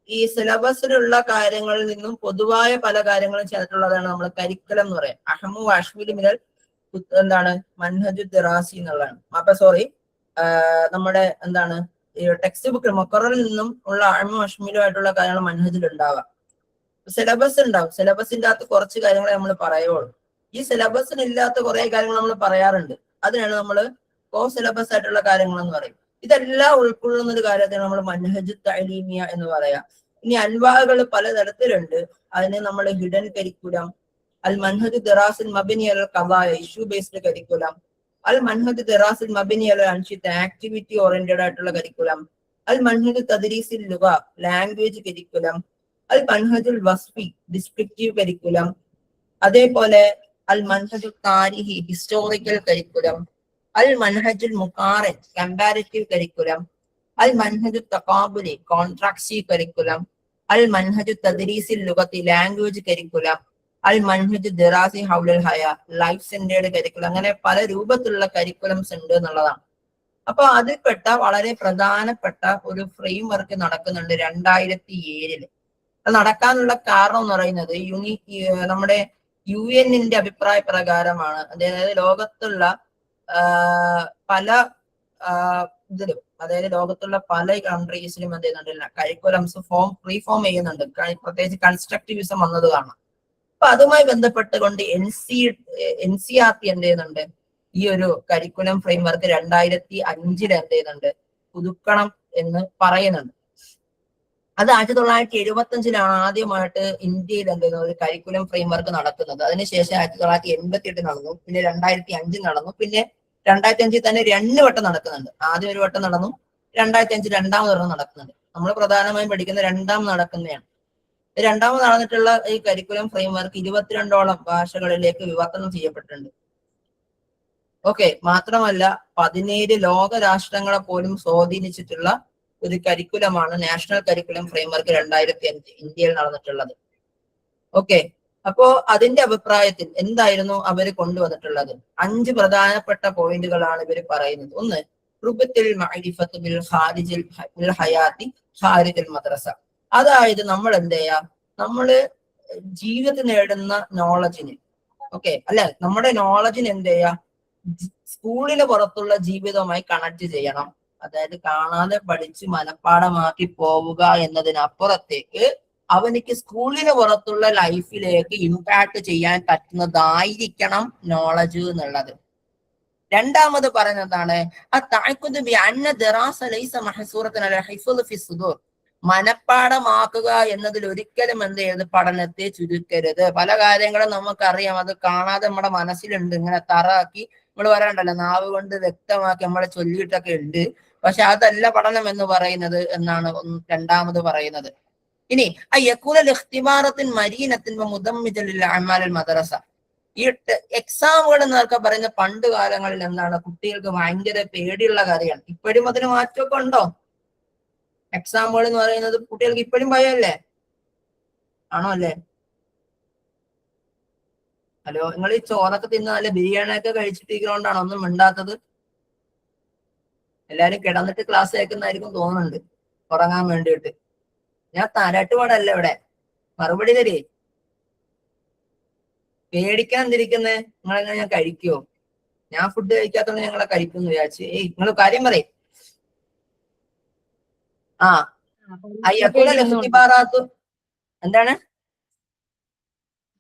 ഈ സിലബസിലുള്ള കാര്യങ്ങളിൽ നിന്നും പൊതുവായ പല കാര്യങ്ങളും ചേർത്തുള്ളതാണ് നമ്മൾ കരിക്കുലം എന്ന് പറയാം. അഹമു അഷ്മിലു മിനൽ എന്താണ് മൻഹജു ദിറാസി എന്നുള്ളതാണ്. അപ്പൊ സോറി, നമ്മുടെ എന്താണ് ഈ ടെക്സ്റ്റ് ബുക്കിൽ മൊക്കറിൽ നിന്നും ഉള്ള അഹമു അഷ്മിലു ആയിട്ടുള്ള കാര്യങ്ങൾ മൻഹജിൽ ഉണ്ടാവാം. സിലബസ് ഉണ്ടാവും. സിലബസിന്റെ അകത്ത് കുറച്ച് കാര്യങ്ങളെ നമ്മൾ പറയുള്ളൂ. ഈ സിലബസിന് ഇല്ലാത്ത കുറെ കാര്യങ്ങൾ നമ്മൾ പറയാറുണ്ട്. അതിനാണ് നമ്മൾ കോ സിലബസ് ആയിട്ടുള്ള കാര്യങ്ങൾ എന്ന് പറയും. ഇതെല്ലാം ഉൾക്കൊള്ളുന്ന ഒരു കാര്യത്തിന് നമ്മൾ മൻഹജ് തഅലീമിയ എന്ന് പറയാം. ഇനി അൻവാകൾ പലതരത്തിലുണ്ട്. അതിന് നമ്മൾ ഹിഡൻ കരിക്കുലം, അൽ മൻഹജ് ദിറാസിൽ മബനി അൽ ഖദായ ഇഷ്യൂ ബേസ്ഡ് കരിക്കുലം, അൽ മൻഹജ് ദിറാസിൽ മബനി അൽ അൻഷിത്ത് ആക്ടിവിറ്റി ഓറിയന്റഡ് ആയിട്ടുള്ള കരിക്കുലം, അൽ മൻഹജ് തദ്രീസിൽ ലുഗ ലാംഗ്വേജ് കരിക്കുലം, അൽ മൻഹജുൽ വസ്ഫി ഡിസ്ക്രിപ്റ്റീവ് കരിക്കുലം, അതേപോലെ അൽ മൻഹജു താരിഹി ഹിസ്റ്റോറിക്കൽ കരിക്കുലം, അൽ മൻഹജുൽ മുഖാറിൻ കമ്പാരിറ്റീവ് കരിക്കുലം, അൽ മൻഹജു തഖാബുലി കോൺട്രാക്റ്റീവ് കരിക്കുലം, അൽ മൻഹജു തദ്രീസിൽ ലുഗത്തി ലാംഗ്വേജ് കരിക്കുലം, അൽ മൻഹജു ദിറാസി ഹൗലൽ ഹയ ലൈഫ് സെന്റേർഡ് കരിക്കുലം. അങ്ങനെ പല രൂപത്തിലുള്ള കരിക്കുലംസ് ഉണ്ട് എന്നുള്ളതാണ്. അപ്പൊ അതിൽപ്പെട്ട വളരെ പ്രധാനപ്പെട്ട ഒരു ഫ്രെയിം വർക്ക് നടക്കുന്നുണ്ട് 2007. അത് നടക്കാനുള്ള കാരണം എന്ന് പറയുന്നത് നമ്മുടെ UN അഭിപ്രായ പ്രകാരമാണ്. അതായത് ലോകത്തുള്ള പല ഇതിലും, അതായത് ലോകത്തുള്ള പല കൺട്രീസിലും എന്ത് ചെയ്യുന്നുണ്ട്, കരിക്കുലംസ് റീഫോം ചെയ്യുന്നുണ്ട്. പ്രത്യേകിച്ച് കൺസ്ട്രക്റ്റിവിസം വന്നത് കാണാം. അപ്പൊ അതുമായി ബന്ധപ്പെട്ടുകൊണ്ട് NCERT എന്ത് ചെയ്യുന്നുണ്ട്, ഈ ഒരു കരിക്കുലം ഫ്രെയിംവർക്ക് 2005 എന്ത് ചെയ്യുന്നുണ്ട്, പുതുക്കണം എന്ന് പറയുന്നുണ്ട്. അത് 1975 ആദ്യമായിട്ട് ഇന്ത്യയിൽ എന്ത് ചെയ്യുന്നത്, ഒരു കരിക്കുലം ഫ്രെയിംവർക്ക് നടക്കുന്നത്. അതിനുശേഷം 1988 നടന്നു, പിന്നെ 2005 നടന്നു, പിന്നെ 2005 തന്നെ 2 വട്ടം നടക്കുന്നുണ്ട്. ആദ്യം ഒരു വട്ടം നടന്നു, 2005 രണ്ടാമതൊരെണ്ണം നടക്കുന്നുണ്ട്. നമ്മൾ പ്രധാനമായും പഠിക്കുന്ന രണ്ടാമത് നടക്കുന്നതാണ്. രണ്ടാമത് നടന്നിട്ടുള്ള ഈ കരിക്കുലം ഫ്രെയിംവർക്ക് 22ഓളം ഭാഷകളിലേക്ക് വിവർത്തനം ചെയ്യപ്പെട്ടിട്ടുണ്ട്. ഓക്കെ, മാത്രമല്ല 17 ലോക രാഷ്ട്രങ്ങളെ പോലും സ്വാധീനിച്ചിട്ടുള്ള ഒരു കരിക്കുലമാണ് നാഷണൽ കരിക്കുലം ഫ്രെയിംവർക്ക് 2005 ഇന്ത്യയിൽ നടന്നിട്ടുള്ളത്. ഓക്കെ, അപ്പോ അതിന്റെ അഭിപ്രായത്തിൽ എന്തായിരുന്നു അവര് കൊണ്ടുവന്നിട്ടുള്ളത്? 5 പ്രധാനപ്പെട്ട പോയിന്റുകളാണ് ഇവർ പറയുന്നത്. ഒന്ന്, റുബത്തുൽ മഅരിഫത്ത് ബിൽ ഖാരിജിൽ ബിൽ ഹയാത്തി ഖാരിജൽ മദ്രസ. അതായത് നമ്മൾ എന്ത് ചെയ്യാ, നമ്മള് ജീവിതത്തിൽ നേടുന്ന നോളജിന്, ഓക്കെ അല്ലെ, നമ്മുടെ നോളജിന് എന്ത് ചെയ്യാ, സ്കൂളിന് പുറത്തുള്ള ജീവിതവുമായി കണക്ട് ചെയ്യണം. അതായത് കാണാതെ പഠിച്ച് മനഃപ്പാടമാക്കി പോവുക എന്നതിനപ്പുറത്തേക്ക് അവനിക്ക് സ്കൂളിന് പുറത്തുള്ള ലൈഫിലേക്ക് ഇമ്പാക്ട് ചെയ്യാൻ പറ്റുന്നതായിരിക്കണം നോളജ് എന്നുള്ളത്. രണ്ടാമത് പറയുന്നതാണ് മനഃപ്പാടമാക്കുക എന്നതിൽ ഒരിക്കലും എന്ത് ചെയ്ത് പഠനത്തെ ചുരുക്കരുത്. പല കാര്യങ്ങളും നമുക്കറിയാം, അത് കാണാതെ നമ്മുടെ മനസ്സിലുണ്ട്, ഇങ്ങനെ തറാക്കി നമ്മൾ പറയണ്ടല്ലോ, നാവ് കൊണ്ട് വ്യക്തമാക്കി നമ്മളെ ചൊല്ലിയിട്ടൊക്കെ ഉണ്ട്. പക്ഷെ അതല്ല പഠനം എന്ന് പറയുന്നത് എന്നാണ് രണ്ടാമത് പറയുന്നത്. ഇനി ഇഖ്തിബാറത്തിൻ മരീനത്തിൻ മുദമ്മിജലിൽ അഅമാലിൽ മദ്രസ. ഈ എക്സാമുകൾ എന്നൊക്കെ പറയുന്ന പണ്ട് കാലങ്ങളിൽ എന്താണ്, കുട്ടികൾക്ക് ഭയങ്കര പേടിയുള്ള കാര്യമാണ്. ഇപ്പോഴും അതിന് മാറ്റമൊക്കെ ഉണ്ടോ? എക്സാമുകൾ എന്ന് പറയുന്നത് കുട്ടികൾക്ക് ഇപ്പോഴും ഭയമല്ലേ? ആണോ അല്ലേ? ഹലോ, നിങ്ങൾ ഈ ചോറൊക്കെ തിന്ന നല്ല ബിരിയാണിയൊക്കെ കഴിച്ചിട്ടിരിക്കുന്നതുകൊണ്ടാണോ ഒന്നും മിണ്ടാത്തത്? എല്ലാരും കിടന്നിട്ട് ക്ലാസ് കേൾക്കുന്നതായിരിക്കും തോന്നുന്നുണ്ട്, ഉറങ്ങാൻ വേണ്ടിയിട്ട്. ഞാൻ താരാട്ടുപാടല്ല ഇവിടെ, മറുപടി തരേ. പേടിക്കാൻ എന്തിരിക്കുന്നേ? നിങ്ങളെങ്ങനെ ഞാൻ കഴിക്കുവോ? ഞാൻ ഫുഡ് കഴിക്കാത്തോണ്ട് ഞങ്ങളെ കഴിക്കുമെന്ന് വിചാരിച്ചു. നിങ്ങൾ കാര്യം പറയും. എന്താണ്?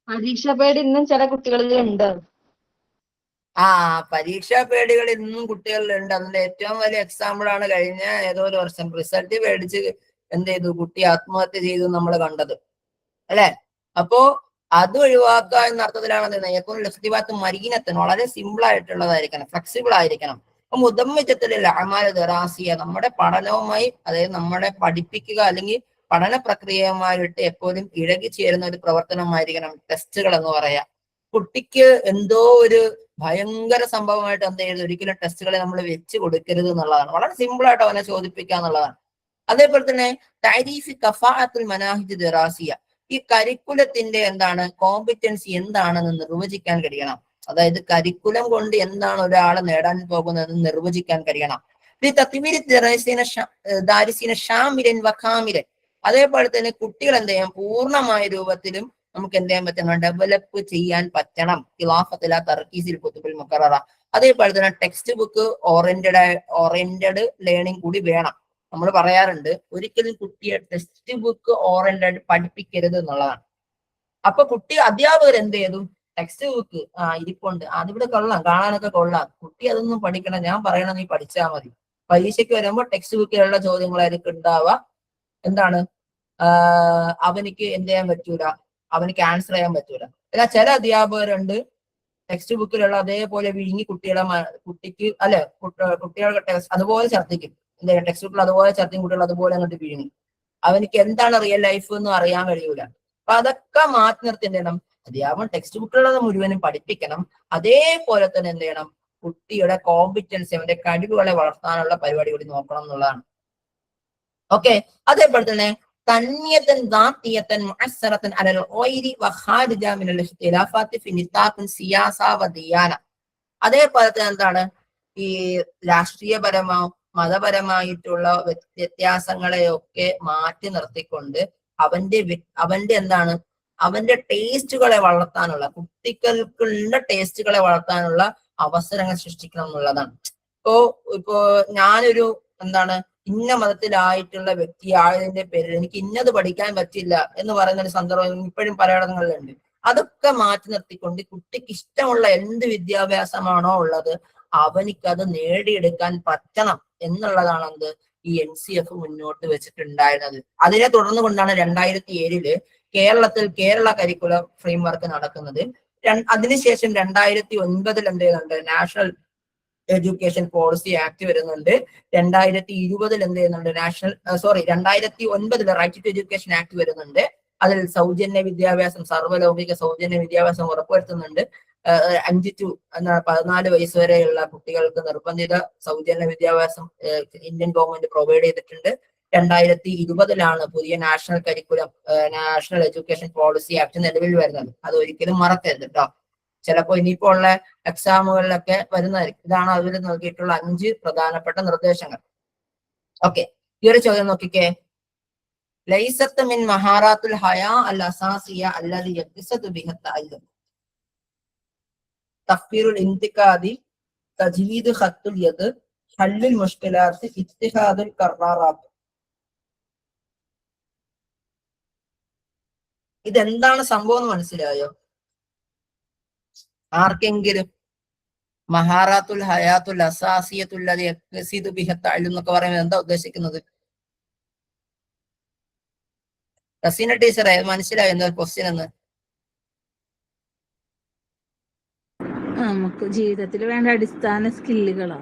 പരീക്ഷ പേടി ഇന്നും ചില കുട്ടികളിൽ ഉണ്ട്. പരീക്ഷാ പേടികൾ ഇന്നും കുട്ടികളിലുണ്ട്. അതിന്റെ ഏറ്റവും വലിയ എക്സാമ്പിൾ ആണ് കഴിഞ്ഞ ഏതോ ഒരു വർഷം റിസൾട്ട് പേടിച്ച് എന്ത് ചെയ്തു, കുട്ടി ആത്മഹത്യ ചെയ്തു നമ്മൾ കണ്ടത് അല്ലെ? അപ്പോ അത് ഒഴിവാക്കുക എന്ന അർത്ഥത്തിലാണ് ഇഖ്തിബാത്ത് മരീനത്തിന് വളരെ സിമ്പിൾ ആയിട്ടുള്ളതായിരിക്കണം, ഫ്ലെക്സിബിൾ ആയിരിക്കണം. അപ്പൊ മുദമ്മിജത്തുൽ അഅമാൽ ദറാസിയ, നമ്മുടെ പഠനവുമായി, അതായത് നമ്മളെ പഠിപ്പിക്കുക അല്ലെങ്കിൽ പഠന പ്രക്രിയയുമായിട്ട് എപ്പോഴും ഇഴകി ചേരുന്ന ഒരു പ്രവർത്തനമായിരിക്കണം ടെസ്റ്റുകൾ എന്ന് പറയാം. കുട്ടിക്ക് എന്തോ ഒരു ഭയങ്കര സംഭവമായിട്ട് എന്ത് ചെയ്യരുത്, ഒരിക്കലും ടെസ്റ്റുകളെ നമ്മൾ വെച്ച് കൊടുക്കരുത് എന്നുള്ളതാണ്. വളരെ സിമ്പിൾ ആയിട്ട് അവനെ ചോദിപ്പിക്കുക എന്നുള്ളതാണ്. അതേപോലെ തന്നെ തഅരീഫ് കഫാഅത്തുൽ മനാഹിജ് ദറാസിയ, ഈ കരിക്കുലത്തിന്റെ എന്താണ് കോമ്പിറ്റൻസി എന്താണെന്ന് നിർവചിക്കാൻ കഴിയണം. അതായത് കരിക്കുലം കൊണ്ട് എന്താണ് ഒരാൾ നേടാൻ പോകുന്നതെന്ന് നിർവചിക്കാൻ കഴിയണം. അതേപോലെ തന്നെ കുട്ടികൾ എന്ത് ചെയ്യാം, പൂർണ്ണമായ രൂപത്തിലും നമുക്ക് എന്ത് ചെയ്യാൻ പറ്റണം, ഡെവലപ്പ് ചെയ്യാൻ പറ്റണം. അതേപോലെ തന്നെ ടെക്സ്റ്റ് ബുക്ക് ഓറിയന്റഡ് ലേണിംഗ് കൂടി വേണം. നമ്മൾ പറയാറുണ്ട്, ഒരിക്കലും കുട്ടിയെ ടെക്സ്റ്റ് ബുക്ക് ഓറിയന്റഡ് പഠിപ്പിക്കരുത് എന്നുള്ളതാണ്. അപ്പൊ കുട്ടി അധ്യാപകർ എന്ത് ചെയ്തു, ടെക്സ്റ്റ് ബുക്ക് ഇരിപ്പുണ്ട്, അതിവിടെ കൊള്ളാം, കാണാനൊക്കെ കൊള്ളാം, കുട്ടി അതൊന്നും പഠിക്കണം, ഞാൻ പറയണം നീ പഠിച്ചാൽ മതി. പരീക്ഷയ്ക്ക് വരുമ്പോൾ ടെക്സ്റ്റ് ബുക്കിലുള്ള ചോദ്യങ്ങളായിരിക്കും ഉണ്ടാവുക. എന്താണ്, അവനിക്ക് എന്ത് ചെയ്യാൻ പറ്റൂല, അവനിക്ക് ആൻസർ ചെയ്യാൻ പറ്റൂല. അല്ല, ചില അധ്യാപകരുണ്ട് ടെക്സ്റ്റ് ബുക്കിലുള്ള അതേപോലെ വിഴുങ്ങി കുട്ടിക്ക് അല്ലെ, കുട്ടികളുടെ അതുപോലെ ഛർദ്ദിക്കും. എന്താ, ടെക്സ്റ്റ് ബുക്കിൽ അതുപോലെ ഛർദ്ദിക്കും, കുട്ടികൾ അതുപോലെ അങ്ങോട്ട് വിഴുങ്ങി. അവനിക്ക് എന്താണ് റിയൽ ലൈഫ് എന്ന് അറിയാൻ കഴിയൂല. അപ്പൊ അതൊക്കെ മാറ്റി നിർത്തി എന്ത് ചെയ്യണം, അധ്യാപകൻ ടെക്സ്റ്റ് ബുക്കിലുള്ളത് മുഴുവനും പഠിപ്പിക്കണം. അതേപോലെ തന്നെ എന്ത് ചെയ്യണം, കുട്ടിയുടെ കോമ്പിറ്റൻസി, അവന്റെ കഴിവുകളെ വളർത്താനുള്ള പരിപാടി കൂടി നോക്കണം എന്നുള്ളതാണ്. ഓക്കെ, അതേപോലെ തന്നെ തന്യതൻ ദാത്തിയതൻ മുഅസ്സറതൻ അലൽ ഗൈരി വഖാരിജ മിനൽ ഇഖ്തിലാഫാത്തി ഫി നിതാഖിൻ സിയാസ വദിയാന. അതേപോലെ തന്നെ എന്താണ്, ഈ രാഷ്ട്രീയപരമോ മതപരമായിട്ടുള്ള വ്യത്യാസങ്ങളെയൊക്കെ മാറ്റി നിർത്തിക്കൊണ്ട് അവന്റെ എന്താണ്, അവന്റെ ടേസ്റ്റുകളെ വളർത്താനുള്ള, കുട്ടികൾക്കുള്ള ടേസ്റ്റുകളെ വളർത്താനുള്ള അവസരങ്ങൾ സൃഷ്ടിക്കണം എന്നുള്ളതാണ്. ഇപ്പോ ഞാനൊരു എന്താണ് ഇന്ന മതത്തിലായിട്ടുള്ള വ്യക്തിയായതിന്റെ പേരിൽ എനിക്ക് ഇന്നത് പഠിക്കാൻ പറ്റില്ല എന്ന് പറയുന്ന ഒരു സന്ദർഭം ഇപ്പോഴും പലയിടങ്ങളിലുണ്ട്. അതൊക്കെ മാറ്റി നിർത്തിക്കൊണ്ട് കുട്ടിക്ക് ഇഷ്ടമുള്ള എന്ത് വിദ്യാഭ്യാസമാണോ ഉള്ളത് അവനിക്കത് നേടിയെടുക്കാൻ പറ്റണം എന്നുള്ളതാണ് എന്ത് ഈ NCF മുന്നോട്ട് വെച്ചിട്ടുണ്ടായിരുന്നത്. അതിനെ തുടർന്ന് കൊണ്ടാണ് 2007 കേരളത്തിൽ കേരള കരിക്കുലം ഫ്രെയിംവർക്ക് നടക്കുന്നത്. അതിനുശേഷം 2009 എന്ത് ചെയ്യുന്നുണ്ട്, നാഷണൽ എഡ്യൂക്കേഷൻ പോളിസി ആക്ട് വരുന്നുണ്ട്. 2020 എന്ത് ചെയ്യുന്നുണ്ട്, 2009 റൈറ്റ് ടു എഡ്യൂക്കേഷൻ ആക്ട് വരുന്നുണ്ട്. അതിൽ സൗജന്യ വിദ്യാഭ്യാസം, സർവ്വലൗകിക സൗജന്യ വിദ്യാഭ്യാസം ഉറപ്പുവരുത്തുന്നുണ്ട്. 5 to 14 വയസ്സ് വരെയുള്ള കുട്ടികൾക്ക് നിർബന്ധിത സൗജന്യ വിദ്യാഭ്യാസം ഇന്ത്യൻ ഗവൺമെന്റ് പ്രൊവൈഡ് ചെയ്തിട്ടുണ്ട്. 2020 പുതിയ national curriculum, national education policy act നിലവിൽ വരുന്നത്. അത് ഒരിക്കലും മറക്കരുത് കേട്ടോ. ചിലപ്പോൾ ഇനിയിപ്പോ ഉള്ള എക്സാമുകളിലൊക്കെ വരുന്നതായിരിക്കും. ഇതാണ് അതിൽ നൽകിയിട്ടുള്ള 5 പ്രധാനപ്പെട്ട നിർദ്ദേശങ്ങൾ. ഓക്കെ, ഈ ഒരു ചോദ്യം നോക്കിക്കേ. ലൈസത്ത് മിൻ മഹാറാത്തുൽ ഹയാ അൽ അസാസിയ അല്ലദി യഖ്സദു ബിഹ തഅല്ലും തഫ്വീറുൽ ഇന്തിഖാദി തജ്വീദ് ഖത്തുൽ യദ് ഹല്ലുൽ മുഷ്കിലാത്ത് ഇത്തിഹാദുൽ ഖറാറാത്ത്. ഇതെന്താണ് സംഭവം എന്ന് മനസ്സിലായോ ആർക്കെങ്കിലും? മഹാറാത്തുൽ ഹയാത്തുൽ അസാസിയത്തുൽ യഖ്സിദു ബിഹ തഅല്ലും എന്നൊക്കെ പറയുന്നത് എന്താ ഉദ്ദേശിക്കുന്നത്? റസീന ടീച്ചറെ മനസ്സിലായോ എന്താ ക്വസ്റ്റ്യൻ എന്ന്? നമുക്ക് ജീവിതത്തിൽ വേണ്ട അടിസ്ഥാന സ്കില്ലുകളാ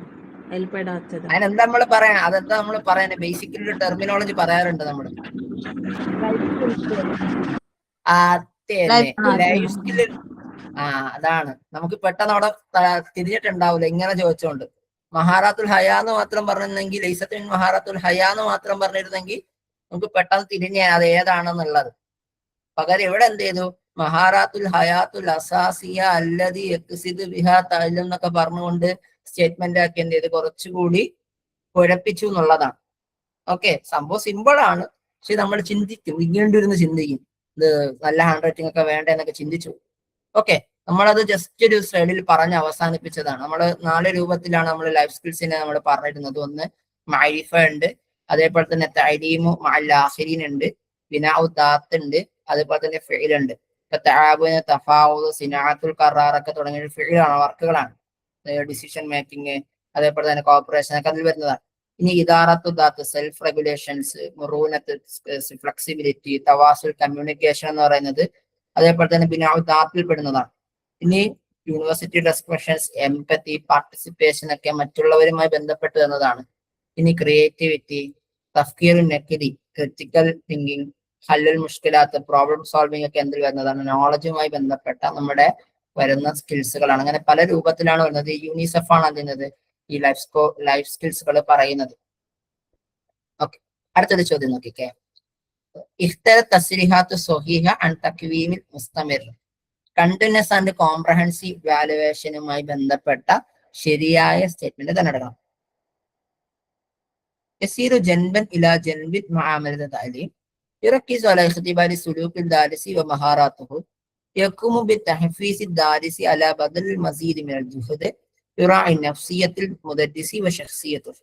അതിൽ പെടാത്തത്. അതിനെന്താ നമ്മൾ പറയാൻ? അതെന്താ നമ്മൾ പറയാൻ? ബേസിക്കലി ഒരു ടെർമിനോളജി പറയാറുണ്ട് നമ്മൾ. Life skill. അതാണ് നമുക്ക് പെട്ടെന്ന് അവിടെ തിരിഞ്ഞിട്ടുണ്ടാവില്ല ഇങ്ങനെ ചോദിച്ചോണ്ട്. മഹാറാത്തുൽ ഹയാന്ന് മാത്രം പറഞ്ഞിരുന്നെങ്കിൽ, ലൈസത്തുൽ മഹാറാത്തുൽ ഹയാന്ന് മാത്രം പറഞ്ഞിരുന്നെങ്കിൽ നമുക്ക് പെട്ടെന്ന് തിരിഞ്ഞ അത് ഏതാണെന്നുള്ളത്. പകരം ഇവിടെ എന്ത് ചെയ്തു? മഹാറാത്തുൽ ഹയാത്തുൽ അസാസിയ അല്ലദി യഖ്സിദു ബിഹാ തഅല്ലും എന്നൊക്കെ പറഞ്ഞുകൊണ്ട് സ്റ്റേറ്റ്മെന്റ് ആക്കി എന്ത് ചെയ്ത് കുറച്ചുകൂടി കുഴപ്പിച്ചു എന്നുള്ളതാണ്. ഓക്കെ, സംഭവം സിമ്പിൾ ആണ്. പക്ഷെ നമ്മൾ ചിന്തിക്കും, ഇങ്ങോട്ടിരുന്ന് ചിന്തിക്കും, ഇത് നല്ല ഹാൻഡ് റൈറ്റിംഗ് ഒക്കെ വേണ്ട എന്നൊക്കെ ചിന്തിച്ചു. ഓക്കെ, നമ്മളത് ജസ്റ്റ് ഒരു സ്ലൈഡിൽ പറഞ്ഞ് അവസാനിപ്പിച്ചതാണ്. നമ്മൾ 4 രൂപത്തിലാണ് നമ്മൾ ലൈഫ് സ്കിൽസിനെ നമ്മൾ പറഞ്ഞിരുന്നത്. ഒന്ന് മഅരിഫ ഉണ്ട്, അതേപോലെ തന്നെ തഅലീമു മഅൽ ആഖിരീൻ ഉണ്ട്, ബിനാഉ ദാത്ത് ഉണ്ട്, അതേപോലെ തന്നെ ഫിഇൽ ഉണ്ട്. ഇപ്പൊ തആബുന, തഫാവുദ്, സിനാഅത്തുൽ ഖറാർ ഒക്കെ തുടങ്ങിയ ഫിഇലാണ്, വർക്കുകളാണ്. ഡിസിഷൻ മേക്കിംഗ്, അതേപോലെ തന്നെ കോർപ്പറേഷൻ ഒക്കെ അതിൽ വരുന്നതാണ്. ഇനി ഇദാറത്തു ദാത്ത്, സെൽഫ് റെഗുലേഷൻസ്, മുറൂനത്ത്, ഫ്ലെക്സിബിലിറ്റി, തവാസുൽ, കമ്മ്യൂണിക്കേഷൻ എന്ന് പറയുന്നത് അതേപോലെ തന്നെ ബിനാഉ ദാത്തിൽ പെടുന്നതാണ്. ഇനി യൂണിവേഴ്സിറ്റി ഡിസ്കഷൻസ്, എംപതി, പാർട്ടിസിപ്പേഷൻ ഒക്കെ മറ്റുള്ളവരുമായി ബന്ധപ്പെട്ട് എന്നതാണ്. ഇനി ക്രിയേറ്റിവിറ്റി, തഫ്കീർ നഖ്ലി, ക്രിറ്റിക്കൽ തിങ്കിങ്, ഹല്ലുൽ മുഷ്കിലാത്ത്, പ്രോബ്ലം സോൾവിംഗ് ഒക്കെ എന്തിൽ വരുന്നതാണ്? നോളജുമായി ബന്ധപ്പെട്ട നമ്മുടെ വരുന്ന സ്കിൽസുകളാണ്. അങ്ങനെ പല രൂപത്തിലാണ് വരുന്നത്. യൂണിസെഫ് ആണ് അതിനത് ഈ ലൈഫ് സ്കിൽസുകൾ പറയുന്നത്. ഓക്കെ, അടുത്തൊരു ചോദ്യം നോക്കിക്കേ. ഇഖ്തർ തസ്രിഹാത്ത് സ്വഹീഹ അൻ തക്വീമിൽ മുസ്തമിർ. കണ്ടിന്യൂസ് ആൻഡ് കോംപ്രഹെൻസീവ് വാലുവേഷനുമായി ബന്ധപ്പെട്ട ശരിയായ സ്റ്റേറ്റ്മെന്റ് തിരഞ്ഞെടുക്കണം. യസീറു ജൻബൻ ഇലാ ജൻബിൻ മുആമലത്ത് തഅലീം യുറക്കിസു അലാ ഇഖ്തിബാരി സുലൂക്കിൽ ദാരിസി വ മഹാറാത്തുഹു യഖൂമു ബിതഹ്ഫീസി ദാരിസി അലാ ബദൽ മസീദ് മിനൽ ജുഹദ് യുറാഇ നഫ്സിയത്തുൽ മുദരിസി വ ശഖ്സിയത്തുഹു.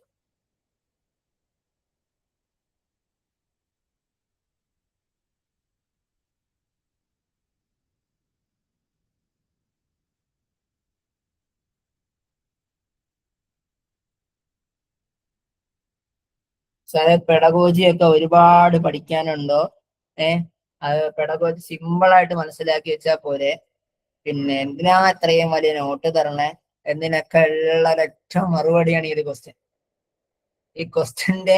പെഡഗോജി ഒക്കെ ഒരുപാട് പഠിക്കാനുണ്ടോ? അത് പെഡഗോജി സിമ്പിൾ ആയിട്ട് മനസ്സിലാക്കി വെച്ചാൽ പോരെ. പിന്നെ എന്തിനാ ഇത്രയും വലിയ നോട്ട് തരണേ എന്നതിനൊക്കെ ഉള്ള ഒരൊറ്റ മറുപടിയാണ് ഈ ഒരു ക്വസ്റ്റ്യൻ. ഈ ക്വസ്റ്റ്യന്റെ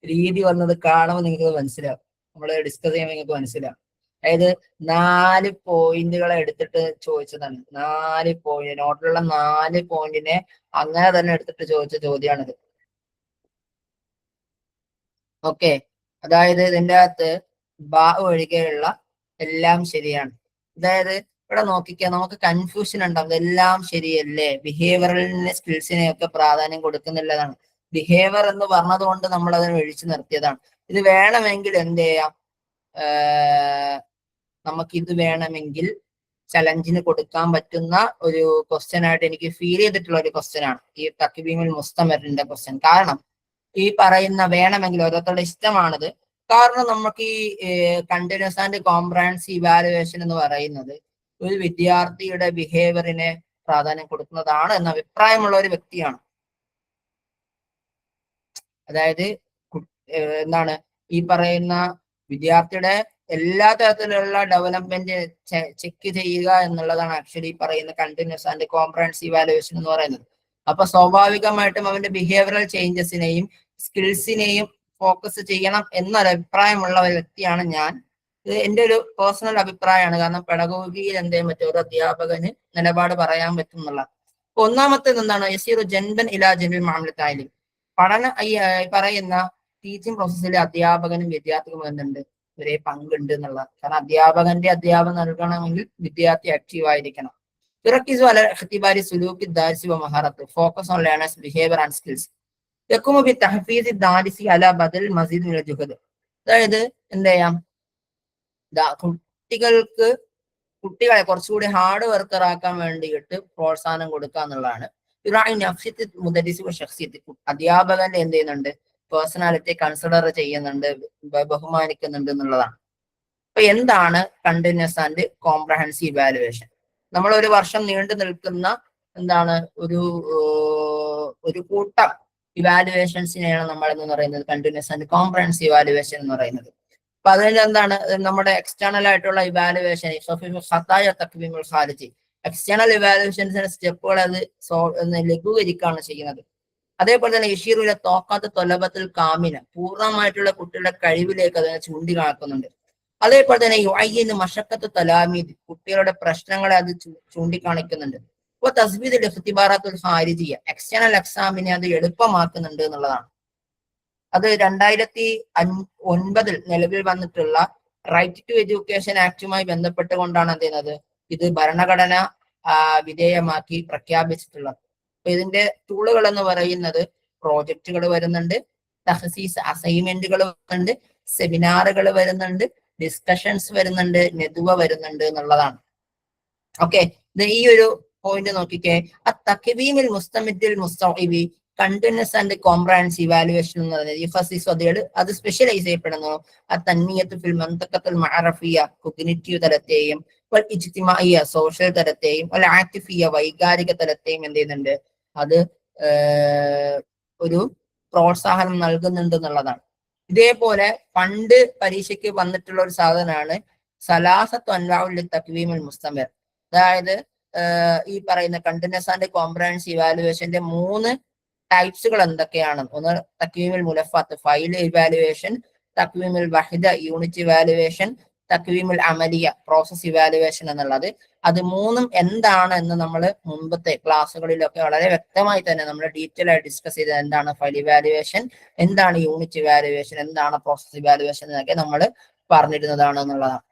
രീതി വന്നത് കാണുമ്പോൾ നിങ്ങൾക്ക് മനസ്സിലാവും, നമ്മൾ ഡിസ്കസ് ചെയ്യുമ്പോൾ നിങ്ങൾക്ക് മനസ്സിലാവും. അതായത് 4 പോയിന്റുകളെ എടുത്തിട്ട് ചോദിച്ചതാണ്. 4 പോയിന്റ്, നോട്ടിലുള്ള 4 പോയിന്റിനെ അങ്ങനെ തന്നെ എടുത്തിട്ട് ചോദിച്ച ചോദ്യമാണിത്. ഓക്കെ, അതായത് ഇതിൻ്റെ അകത്ത് ബ ഒഴികെയുള്ള എല്ലാം ശരിയാണ്. അതായത് ഇവിടെ നോക്കിക്കാൻ നമുക്ക് കൺഫ്യൂഷൻ ഉണ്ടാവും, ഇതെല്ലാം ശരിയല്ലേ, ബിഹേവിയറൽ സ്കിൽസിനെ ഒക്കെ പ്രാധാന്യം കൊടുക്കുന്നില്ലതാണ്. ബിഹേവിയർ എന്ന് പറഞ്ഞത് കൊണ്ട് നമ്മൾ അതിനെ ഒഴിച്ചു നിർത്തിയതാണ്. ഇത് വേണമെങ്കിൽ എന്ത് ചെയ്യാം, നമുക്കിത് വേണമെങ്കിൽ ചലഞ്ചിന് കൊടുക്കാൻ പറ്റുന്ന ഒരു ക്വസ്റ്റ്യൻ ആയിട്ട് എനിക്ക് ഫീൽ ചെയ്തിട്ടുള്ള ഒരു ക്വസ്റ്റ്യൻ ആണ് ഈ തക്വീമുൽ മുസ്തമിറിന്റെ ക്വസ്റ്റ്യൻ. കാരണം ഈ പറയുന്ന വേണമെങ്കിൽ ഓരോരുത്തരുടെ ഇഷ്ടമാണിത്. കാരണം നമുക്ക് ഈ കണ്ടിന്യൂസ് ആൻഡ് കോംപ്രഹെൻസീവ് ഇവാലുവേഷൻ എന്ന് പറയുന്നത് ഒരു വിദ്യാർത്ഥിയുടെ ബിഹേവിയറിനെ പ്രാധാന്യം കൊടുക്കുന്നതാണ് എന്ന അഭിപ്രായമുള്ള ഒരു വ്യക്തിയാണ്. അതായത് എന്താണ് ഈ പറയുന്ന വിദ്യാർത്ഥിയുടെ എല്ലാ തരത്തിലുള്ള ഡെവലപ്മെന്റ് ചെക്ക് ചെയ്യുക എന്നുള്ളതാണ് ആക്ച്വലി പറയുന്ന കണ്ടിന്യൂസ് ആൻഡ് കോംപ്രഹെൻസീവ് ഇവാലുവേഷൻ എന്ന് പറയുന്നത്. അപ്പൊ സ്വാഭാവികമായിട്ടും അവന്റെ ബിഹേവിയറൽ ചേഞ്ചസിനെയും സ്കിൽസിനെയും ഫോക്കസ് ചെയ്യണം എന്നൊരു അഭിപ്രായമുള്ള ഒരു വ്യക്തിയാണ് ഞാൻ. ഇത് എന്റെ ഒരു പേഴ്സണൽ അഭിപ്രായമാണ്. കാരണം പെഡഗോഗിയിൽ എന്ത് ചെയ്യാൻ പറ്റും, ഒരു അധ്യാപകന് നിലപാട് പറയാൻ പറ്റും എന്നുള്ള. അപ്പൊ ഒന്നാമത്തേത് എന്താണ്, യസീറു ജൻബൻ ഇലാ ജൻബിൽ മാമലത്തായാലും ഈ പറയുന്ന ടീച്ചിങ് പ്രോസസ്സിലെ അധ്യാപകനും വിദ്യാർത്ഥികളും എന്തുണ്ട്, ഒരേ പങ്കുണ്ട് എന്നുള്ളത്. കാരണം അധ്യാപകന്റെ അധ്യാപനം നൽകണമെങ്കിൽ വിദ്യാർത്ഥി ആക്റ്റീവ് ആയിരിക്കണം. يركز على اختبار سلوك الدارس ومهارته. Focus on learners' behavior and skills. يقوم بتحفيز الدارس على بذل المزيد من الجهد. അതായത് എന്ത് ചെയ്യാം, കുട്ടികളെ കുറച്ചുകൂടി ഹാർഡ് വർക്കർ ആക്കാൻ വേണ്ടിയിട്ട് പ്രോത്സാഹനം കൊടുക്കുക എന്നുള്ളതാണ്. അധ്യാപകന്റെ എന്ത് ചെയ്യുന്നുണ്ട്, പേഴ്സണാലിറ്റി കൺസിഡർ ചെയ്യുന്നുണ്ട്, ബഹുമാനിക്കുന്നുണ്ട് എന്നുള്ളതാണ്. അപ്പൊ എന്താണ് കണ്ടിന്യൂസ് ആൻഡ് കോംപ്രഹെൻസീവ് ഇവാലുവേഷൻ? നമ്മൾ ഒരു വർഷം നീണ്ടു നിൽക്കുന്ന എന്താണ് ഒരു കൂട്ടം ഇവാലുവേഷൻസിനെയാണ് നമ്മൾ എന്ന് പറയുന്നത് കണ്ടിന്യൂസ് ആൻഡ് കോംപ്രഹെൻസീവ് ഇവാലുവേഷൻ എന്ന് പറയുന്നത്. അപ്പൊ അതിൽ എന്താണ് നമ്മുടെ എക്സ്റ്റേണൽ ആയിട്ടുള്ള ഇവാലുവേഷൻ, എക്സ്റ്റേണൽ ഇവാലുവേഷൻസിന്റെ സ്റ്റെപ്പുകൾ അത് ലഘൂകരിക്കുകയാണ് ചെയ്യുന്നത്. അതേപോലെ തന്നെ യഷീറുലെ തോക്കാത്ത തൊലബത്തിൽ കാമിന, പൂർണ്ണമായിട്ടുള്ള കുട്ടികളുടെ കഴിവിലേക്ക് അതിനെ ചൂണ്ടിക്കാണിക്കുന്നുണ്ട്. അതേപോലെ തന്നെ യുഅയ്യിന് മശക്കത്ത് തലാമീദ്, കുട്ടികളുടെ പ്രശ്നങ്ങളെ അത് ചൂണ്ടിക്കാണിക്കുന്നുണ്ട്. അപ്പൊ തസ്ബീദ് ഇഖ്തിബാറാത്തുൽ ഖാരിജിയ, എക്സ്റ്റേണൽ എക്സാമിനെ അത് എളുപ്പമാക്കുന്നുണ്ട് എന്നുള്ളതാണ്. അത് 2009 നിലവിൽ വന്നിട്ടുള്ള റൈറ്റ് ടു എഡ്യൂക്കേഷൻ ആക്ടുമായി ബന്ധപ്പെട്ടുകൊണ്ടാണ് എന്ത് ചെയ്യുന്നത്, ഇത് ഭരണഘടന വിധേയമാക്കി പ്രഖ്യാപിച്ചിട്ടുള്ളത്. അപ്പൊ ഇതിന്റെ ടൂളുകൾ എന്ന് പറയുന്നത് പ്രോജക്റ്റുകൾ വരുന്നുണ്ട്, തഹസീസ് അസൈൻമെന്റുകൾ വരുന്നുണ്ട്, സെമിനാറുകൾ വരുന്നുണ്ട്, ഡിസ്കഷൻസ് വരുന്നുണ്ട്, നെതുവ വരുന്നുണ്ട് എന്നുള്ളതാണ്. ഓക്കെ, ഈ ഒരു പോയിന്റ് നോക്കിക്കേ. തഖ്വീമിൽ മുസ്തമിദിൽ മുസ്തഇബി, കണ്ടിന്യൂസ് ആൻഡ് കോംപ്രഹെൻസീവ് ഇവാലുവേഷൻ എന്ന് പറയുന്നത് അത് സ്പെഷ്യലൈസ് ചെയ്യപ്പെടുന്നു. തൻമിയത്തു ഫിൽ മന്തഖത്തുൽ മഅറഫിയ, കോഗ്നിറ്റീവ് തലത്തെയും ഇജ്തിമാഇയ സോഷ്യൽ തലത്തെയും ആക്ടിഫിയ വൈകാരിക തലത്തെയും എന്ത് ചെയ്യുന്നുണ്ട്, അത് ഒരു പ്രോത്സാഹനം നൽകുന്നുണ്ട് എന്നുള്ളതാണ്. ഇതേപോലെ പണ്ട് പരീക്ഷയ്ക്ക് വന്നിട്ടുള്ള ഒരു സാധനമാണ് സലാസത്തു അൻവാഉൽ തഖ്വീമുൽ മുസ്തമിർ. അതായത് ഈ പറയുന്ന കണ്ടിന്യൂസ് ആൻഡ് കോംപ്രഹെൻസീവ് ഇവാലുവേഷന്റെ 3 ടൈപ്സുകൾ എന്തൊക്കെയാണ്? ഒന്ന് തഖ്വീമുൽ മുലഫത്ത്, file evaluation, തഖ്വീമുൽ വഹിദ, unit evaluation, തഖ്വീമുൽ അമലിയ, process evaluation എന്നുള്ളത്. അത് 3ഉം എന്താണ് എന്ന് നമ്മൾ മുമ്പത്തെ ക്ലാസ്സുകളിലൊക്കെ വളരെ വ്യക്തമായി തന്നെ നമ്മൾ ഡീറ്റെയിൽ ആയി ഡിസ്കസ് ചെയ്തത്. എന്താണ് ഫൈൽ ഇവാലുവേഷൻ, എന്താണ് യൂണിറ്റ് ഇവാലുവേഷൻ, എന്താണ് പ്രോസസ് ഇവാലുവേഷൻ എന്നൊക്കെ നമ്മൾ പറഞ്ഞിരുന്നതാണ് എന്നുള്ളതാണ്.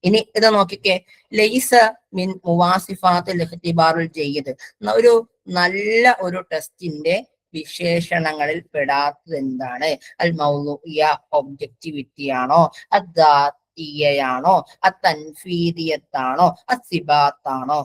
ഇനി ഇത് നോക്കിക്കേ, ലൈസ മിൻ മുവാസിഫാത്തിൽ ഇഖ്തിബാറുൽ ജയ്യിദ്, ഒരു നല്ല ഒരു ടെസ്റ്റിന്റെ വിശേഷണങ്ങളിൽ പെടാത്തത് എന്താണ്? അൽ മൗദൂഇയ, ഒബ്ജക്റ്റിവിറ്റി ആണോ? അദ്ദാത്തിയയാണോ? അത്തൻഫീദിയത്താണോ? അസ്സിബാത്താണോ?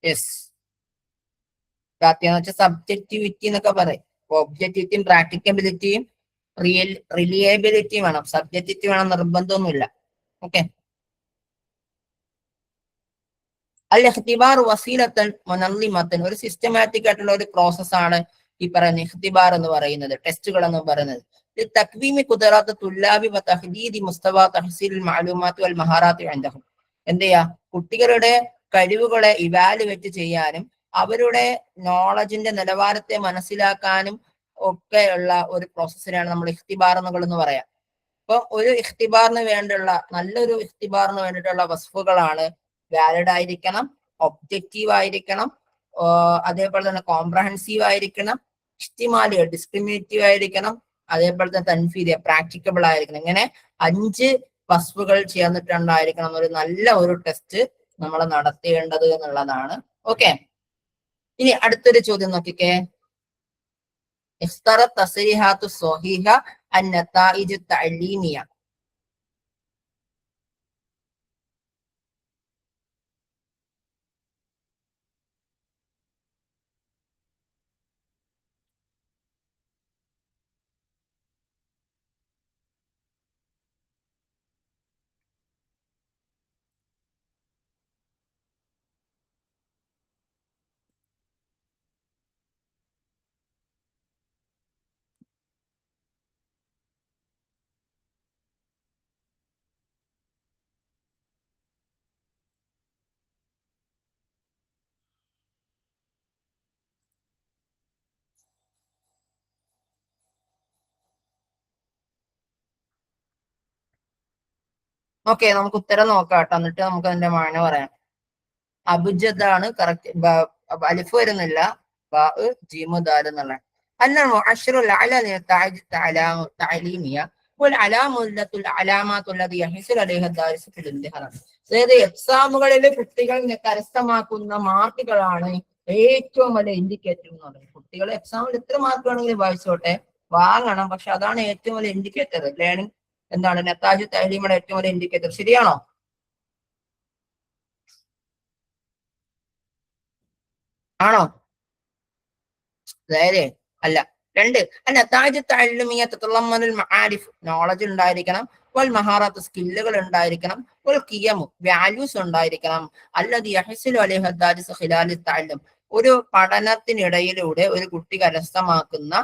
യെസ്, എന്ന് വെച്ചാൽ സബ്ജക്റ്റിവിറ്റി എന്നൊക്കെ പറയും. ഒബ്ജക്റ്റിവിറ്റിയും പ്രാക്ടിക്കബിലിറ്റിയും റിലിയബിലിറ്റിയും വേണം. സബ്ജക്റ്റിവിറ്റി വേണം നിർബന്ധമൊന്നുമില്ല. ഓക്കെ, അൽ ഇഖ്തിബാർ വസീലത്തൻ മുനള്ളിമത്തൻ, ഒരു സിസ്റ്റമാറ്റിക് ആയിട്ടുള്ള ഒരു പ്രോസസ്സാണ് ഈ പറയുന്ന ഇഖ്തിബാർ എന്ന് പറയുന്നത്, ടെസ്റ്റുകൾ എന്ന് പറയുന്നത്. തക്വീമി ഖുദറാത്ത് തുല്ലാബി വ തഹ്ദീദി മുസ്തവ തഹ്സീലുൽ മഅലൂമാത്തി വൽ മഹാറാത്തി ഇൻദഹും, എന്ത് ചെയ്യാ, കുട്ടികളുടെ കഴിവുകളെ ഇവാലുവേറ്റ് ചെയ്യാനും അവരുടെ നോളജിന്റെ നിലവാരത്തെ മനസ്സിലാക്കാനും ഒക്കെ ഉള്ള ഒരു പ്രോസസ്സിനാണ് നമ്മൾ ഇഖ്തിബാർ എന്ന് പറയാം. അപ്പൊ ഒരു ഇഖ്തിബാറിന് വേണ്ടിയുള്ള നല്ലൊരു ഇഖ്തിബാറിന് വേണ്ടിയിട്ടുള്ള വസ്ഫുകളാണ് വാലിഡ് ആയിരിക്കണം, ഒബ്ജക്റ്റീവ് ആയിരിക്കണം, അതേപോലെ തന്നെ കോംപ്രഹെൻസീവ് ആയിരിക്കണം, ഇസ്തിമാലി ഡിസ്ക്രിമിനേറ്റീവ് ആയിരിക്കണം, അതേപോലെ തന്നെ തൻഫീദിയ പ്രാക്ടിക്കബിൾ ആയിരിക്കണം. ഇങ്ങനെ 5 വസ്ഫുകൾ ചേർന്നിട്ടുണ്ടായിരിക്കണം ഒരു നല്ല ഒരു ടെസ്റ്റ് നമ്മൾ നടത്തേണ്ടത് എന്നുള്ളതാണ്. ഓക്കെ, ഇനി അടുത്തൊരു ചോദ്യം നോക്കിക്കേ. ഇഖ്തറ തസ്രീഹാത്തു സ്വഹീഹ അൻ-നതായിജു തഅലീമിയ, ഓക്കെ, നമുക്ക് ഉത്തരം നോക്കാം കേട്ടോ, എന്നിട്ട് നമുക്ക് അതിന്റെ മാന പറയാം. അബുജദാണ് കറക്റ്റ്. അലിഫ് വരുന്നില്ല, ബാ ജീമു ദാൽ എന്നുള്ള. അന്നൽ മുഅശ്ശിറുൽ അഅല തഅലീമിയ വൽ അലാമാത്തുൽ ലദി യഹ്സുലു അലൈഹി ദാരിസു ഫിൽ ഇംതിഹാൻ. അതായത് എക്സാമുകളിൽ കുട്ടികൾ കരസ്ഥമാക്കുന്ന മാർക്കുകളാണ് ഏറ്റവും വലിയ ഇൻഡിക്കേറ്റർ എന്ന് പറയുന്നത്. കുട്ടികൾ എക്സാമിൽ എത്ര മാർക്ക് വേണമെങ്കിലും വായിച്ചോട്ടെ, വാങ്ങണം, പക്ഷെ അതാണ് ഏറ്റവും വലിയ ഇൻഡിക്കേറ്റർ. ലേണിംഗ് എന്താണ് നതാജു തഅലീമിയുടെ ഏറ്റവും വലിയ ഇൻഡിക്കേറ്റർ. ശരിയാണോ? ആണോ? നേരെ അല്ല. 2, നതാജു തഅല്ലുമിയ തതളമ്മനുൽ മആരിഫ്, നോളജ് ഉണ്ടായിരിക്കണം, വൽ മഹാറത്ത്, സ്കില്ലുകൾ ഉണ്ടായിരിക്കണം, വൽ ഖിയമു, വാല്യൂസ് ഉണ്ടായിരിക്കണം, അല്ലദി യഹ്സുലു അലൈഹി ദാരിസു ഖിലാലി തഅല്ലും, ഒരു പഠനത്തിനിടയിലൂടെ ഒരു കുട്ടി കരസ്ഥമാക്കുന്ന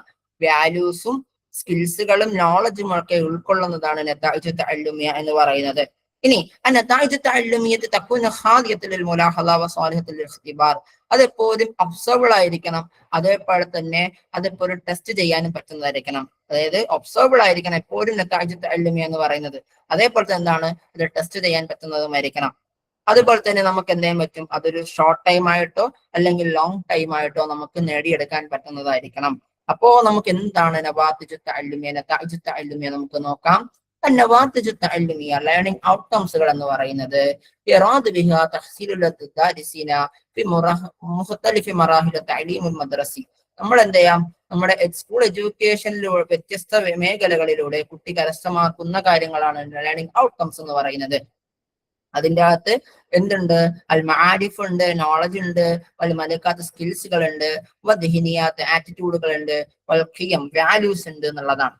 വാല്യൂസും സ്കിൽസുകളും നോളജും ഒക്കെ ഉൾക്കൊള്ളുന്നതാണ് നതായിജു തഅല്ലുമിയ എന്ന് പറയുന്നത്. ഇനി നതായിജു തഅല്ലുമിയത്ത് തകൂന ഖാദിയത്തുൽ ലിൽ മുലാഹദ വ സാലിഹത്തുൽ ലിൽ ഇഖ്തിബാർ, അതെപ്പോഴും ഒബ്സർവബിൾ ആയിരിക്കണം, അതേപോലെ തന്നെ അതെപ്പോഴും ടെസ്റ്റ് ചെയ്യാനും പറ്റുന്നതായിരിക്കണം. അതായത് ഒബ്സർവബിൾ ആയിരിക്കണം എപ്പോഴും നതായിജു തഅല്ലുമിയ എന്ന് പറയുന്നത്. അതേപോലെ തന്നെ എന്താണ്, അത് ടെസ്റ്റ് ചെയ്യാൻ പറ്റുന്നതുമായിരിക്കണം. അതുപോലെ തന്നെ നമുക്ക് എന്ത് ചെയ്യാൻ പറ്റും, അതൊരു ഷോർട്ട് ടൈം ആയിട്ടോ അല്ലെങ്കിൽ ലോങ് ടൈം ആയിട്ടോ നമുക്ക് നേടിയെടുക്കാൻ പറ്റുന്നതായിരിക്കണം. അപ്പോ നമുക്ക് എന്താണ് നവാതിജു തഅല്ലുമിയ, നതായിജു തഅല്ലുമിയ നമുക്ക് നോക്കാം. നവാതിജു തഅല്ലുമിയ, ലേണിംഗ് ഔട്ട്കംസുകൾ എന്ന് പറയുന്നത് ഇറാദു ബിഹാ തഹ്സീലുൽ ദാരിസീന ഫി മുഖ്തലിഫി മറാഹിൽ തഅലീമുൽ മദ്രസി. നമ്മൾ എന്ത് ചെയ്യാം, നമ്മുടെ സ്കൂൾ എഡ്യൂക്കേഷനിലൂടെ വ്യത്യസ്ത മേഖലകളിലൂടെ കുട്ടി കരസ്ഥമാക്കുന്ന കാര്യങ്ങളാണ് ലേണിംഗ് ഔട്ട്കംസ് എന്ന് പറയുന്നത്. അതിൻ്റെ അകത്ത് എന്തുണ്ട്, അൽ മആരിഫ് ഉണ്ട്, നോളജ് ഉണ്ട്, വൽ മലക്കാത്ത് സ്കിൽസുകൾ ഉണ്ട്, വദ്ഹിനിയാത്ത് ആറ്റിറ്റ്യൂഡുകൾ ഉണ്ട്, വൽ ഖിയം വാല്യൂസ് ഉണ്ട് എന്നുള്ളതാണ്.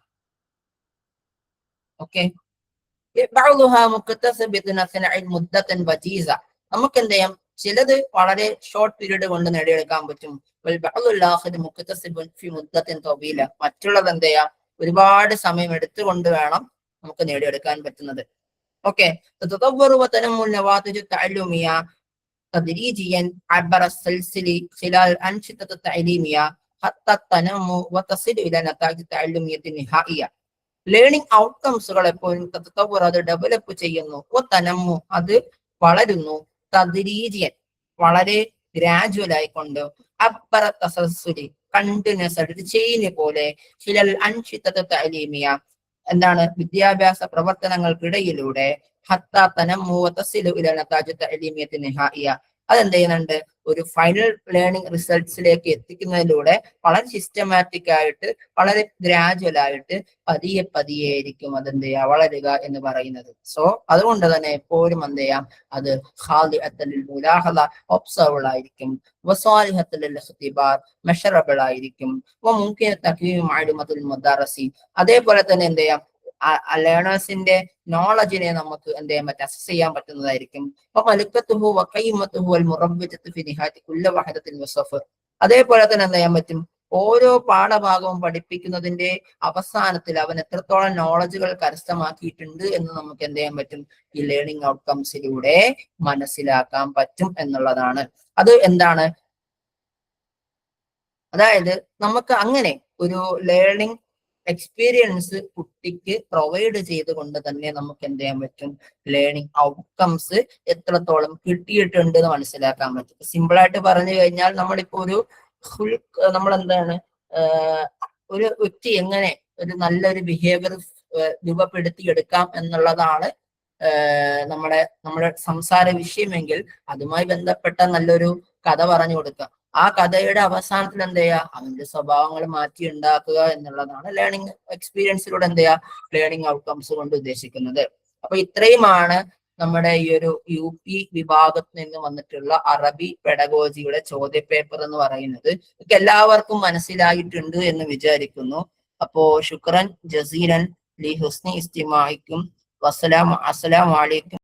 ഓക്കെ, നമുക്ക് എന്ത് ചെയ്യാം, ചിലത് വളരെ ഷോർട്ട് പീരീഡ് കൊണ്ട് നേടിയെടുക്കാൻ പറ്റും. മറ്റുള്ളത് എന്ത് ചെയ്യാം, ഒരുപാട് സമയം എടുത്തുകൊണ്ട് വേണം നമുക്ക് നേടിയെടുക്കാൻ പറ്റുന്നത്. اوكي تتطور وتنمو النواتج التعلميه تدريجيا عبر السلسله خلال الانشطه التعليميه حتى تنمو وتصل الى نتائج التعلميه النهائيه. ലേണിംഗ് ഔട്ട്കംസുകൾ എപ്പോഴും തതവ്വർ, അത് ഡെവലപ്പ് ചെയ്യുന്നു, തനമ്മു, അത് വളരുന്നു, തദ്രീജിയൻ, വളരെ ഗ്രാജുവൽ ആയിക്കൊണ്ട്, അബ്ബറ തസൽസുലി, കണ്ടിന്യൂസ് ആയിട്ട് ചെയിന് പോലെ, ഖിലൽ അൻഷിതത തഅലീമിയ, എന്താണ് വിദ്യാഭ്യാസ പ്രവർത്തനങ്ങൾക്കിടയിലൂടെ, ഹത്താ തനമ്മു വതസിലു ഇലാ നതാജു തഅലീമിയത്തി നിഹായിയ, അതെന്ത് ചെയ്യുന്നുണ്ട്, ഒരു ഫൈനൽ ലേണിംഗ് റിസൾട്ട്സിലേക്ക് എത്തിക്കുന്നതിലൂടെ വളരെ സിസ്റ്റമാറ്റിക് ആയിട്ട്, വളരെ ഗ്രാജുവൽ ആയിട്ട്, പതിയെ പതിയെ ആയിരിക്കും അതെന്ത് ചെയ്യുക, വളരുക എന്ന് പറയുന്നത്. സോ അതുകൊണ്ട് തന്നെ എപ്പോഴും എന്ത് ചെയ്യാം, അത് ഖാദിഅത്തുൽ മുലാഹദ, ഒബ്സർവബിൾ ആയിരിക്കും, വസാലിഹത്തുൽ ഇഖ്തിബാർ, മെഷറബിൾ ആയിരിക്കും, വമുംകിന തഖ്വീം മഅലൂമത്തുൽ മുദറസി, അതേപോലെ തന്നെ എന്ത് ചെയ്യാം, ലേണേഴ്സിന്റെ നോളജിനെ നമുക്ക് എന്ത് ചെയ്യാൻ പറ്റും, അസസ് ചെയ്യാൻ പറ്റുന്നതായിരിക്കും. അതേപോലെ തന്നെ എന്ത് ചെയ്യാൻ പറ്റും, ഓരോ പാഠഭാഗവും പഠിപ്പിക്കുന്നതിന്റെ അവസാനത്തിൽ അവൻ എത്രത്തോളം നോളജുകൾ കരസ്ഥമാക്കിയിട്ടുണ്ട് എന്ന് നമുക്ക് എന്ത് ചെയ്യാൻ പറ്റും, ഈ ലേണിംഗ് ഔട്ട്കംസിലൂടെ മനസ്സിലാക്കാൻ പറ്റും എന്നുള്ളതാണ്. അത് എന്താണ്, അതായത് നമുക്ക് അങ്ങനെ ഒരു ലേണിംഗ് എക്സ്പീരിയൻസ് കുട്ടിക്ക് പ്രൊവൈഡ് ചെയ്തുകൊണ്ട് തന്നെ നമുക്ക് എന്ത് ചെയ്യാൻ പറ്റും, ലേണിംഗ് ഔട്ട്കംസ് എത്രത്തോളം കിട്ടിയിട്ടുണ്ട് എന്ന് മനസ്സിലാക്കാൻ പറ്റും. സിമ്പിൾ ആയിട്ട് പറഞ്ഞു കഴിഞ്ഞാൽ, നമ്മളിപ്പോ ഒരു നമ്മളെന്താണ്, ഒരു വ്യക്തി എങ്ങനെ ഒരു നല്ലൊരു ബിഹേവിയർ രൂപപ്പെടുത്തിയെടുക്കാം എന്നുള്ളതാണ് നമ്മുടെ സംസാര വിഷയമെങ്കിൽ, അതുമായി ബന്ധപ്പെട്ട നല്ലൊരു കഥ പറഞ്ഞു കൊടുക്കുക. ആ കഥയുടെ അവസാനത്തിൽ എന്ത് ചെയ്യുക, അവന്റെ സ്വഭാവങ്ങൾ മാറ്റി ഉണ്ടാക്കുക എന്നുള്ളതാണ് ലേണിംഗ് എക്സ്പീരിയൻസിലൂടെ എന്ത് ചെയ്യുക, ലേണിംഗ് ഔട്ട്കംസ് കൊണ്ട് ഉദ്ദേശിക്കുന്നത്. അപ്പൊ ഇത്രയുമാണ് നമ്മുടെ ഈ ഒരു UP വിഭാഗത്തിൽ നിന്ന് വന്നിട്ടുള്ള അറബി പെഡഗോജിയുടെ ചോദ്യപേപ്പർ എന്ന് പറയുന്നത്. ഇതൊക്കെ എല്ലാവർക്കും മനസ്സിലായിട്ടുണ്ട് എന്ന് വിചാരിക്കുന്നു. അപ്പോ ശുക്രൻ ജസീലൻ ലി ഹുസ്നി ഇസ്തിമാഇക്കും. അസ്സലാമു അലൈക്കും.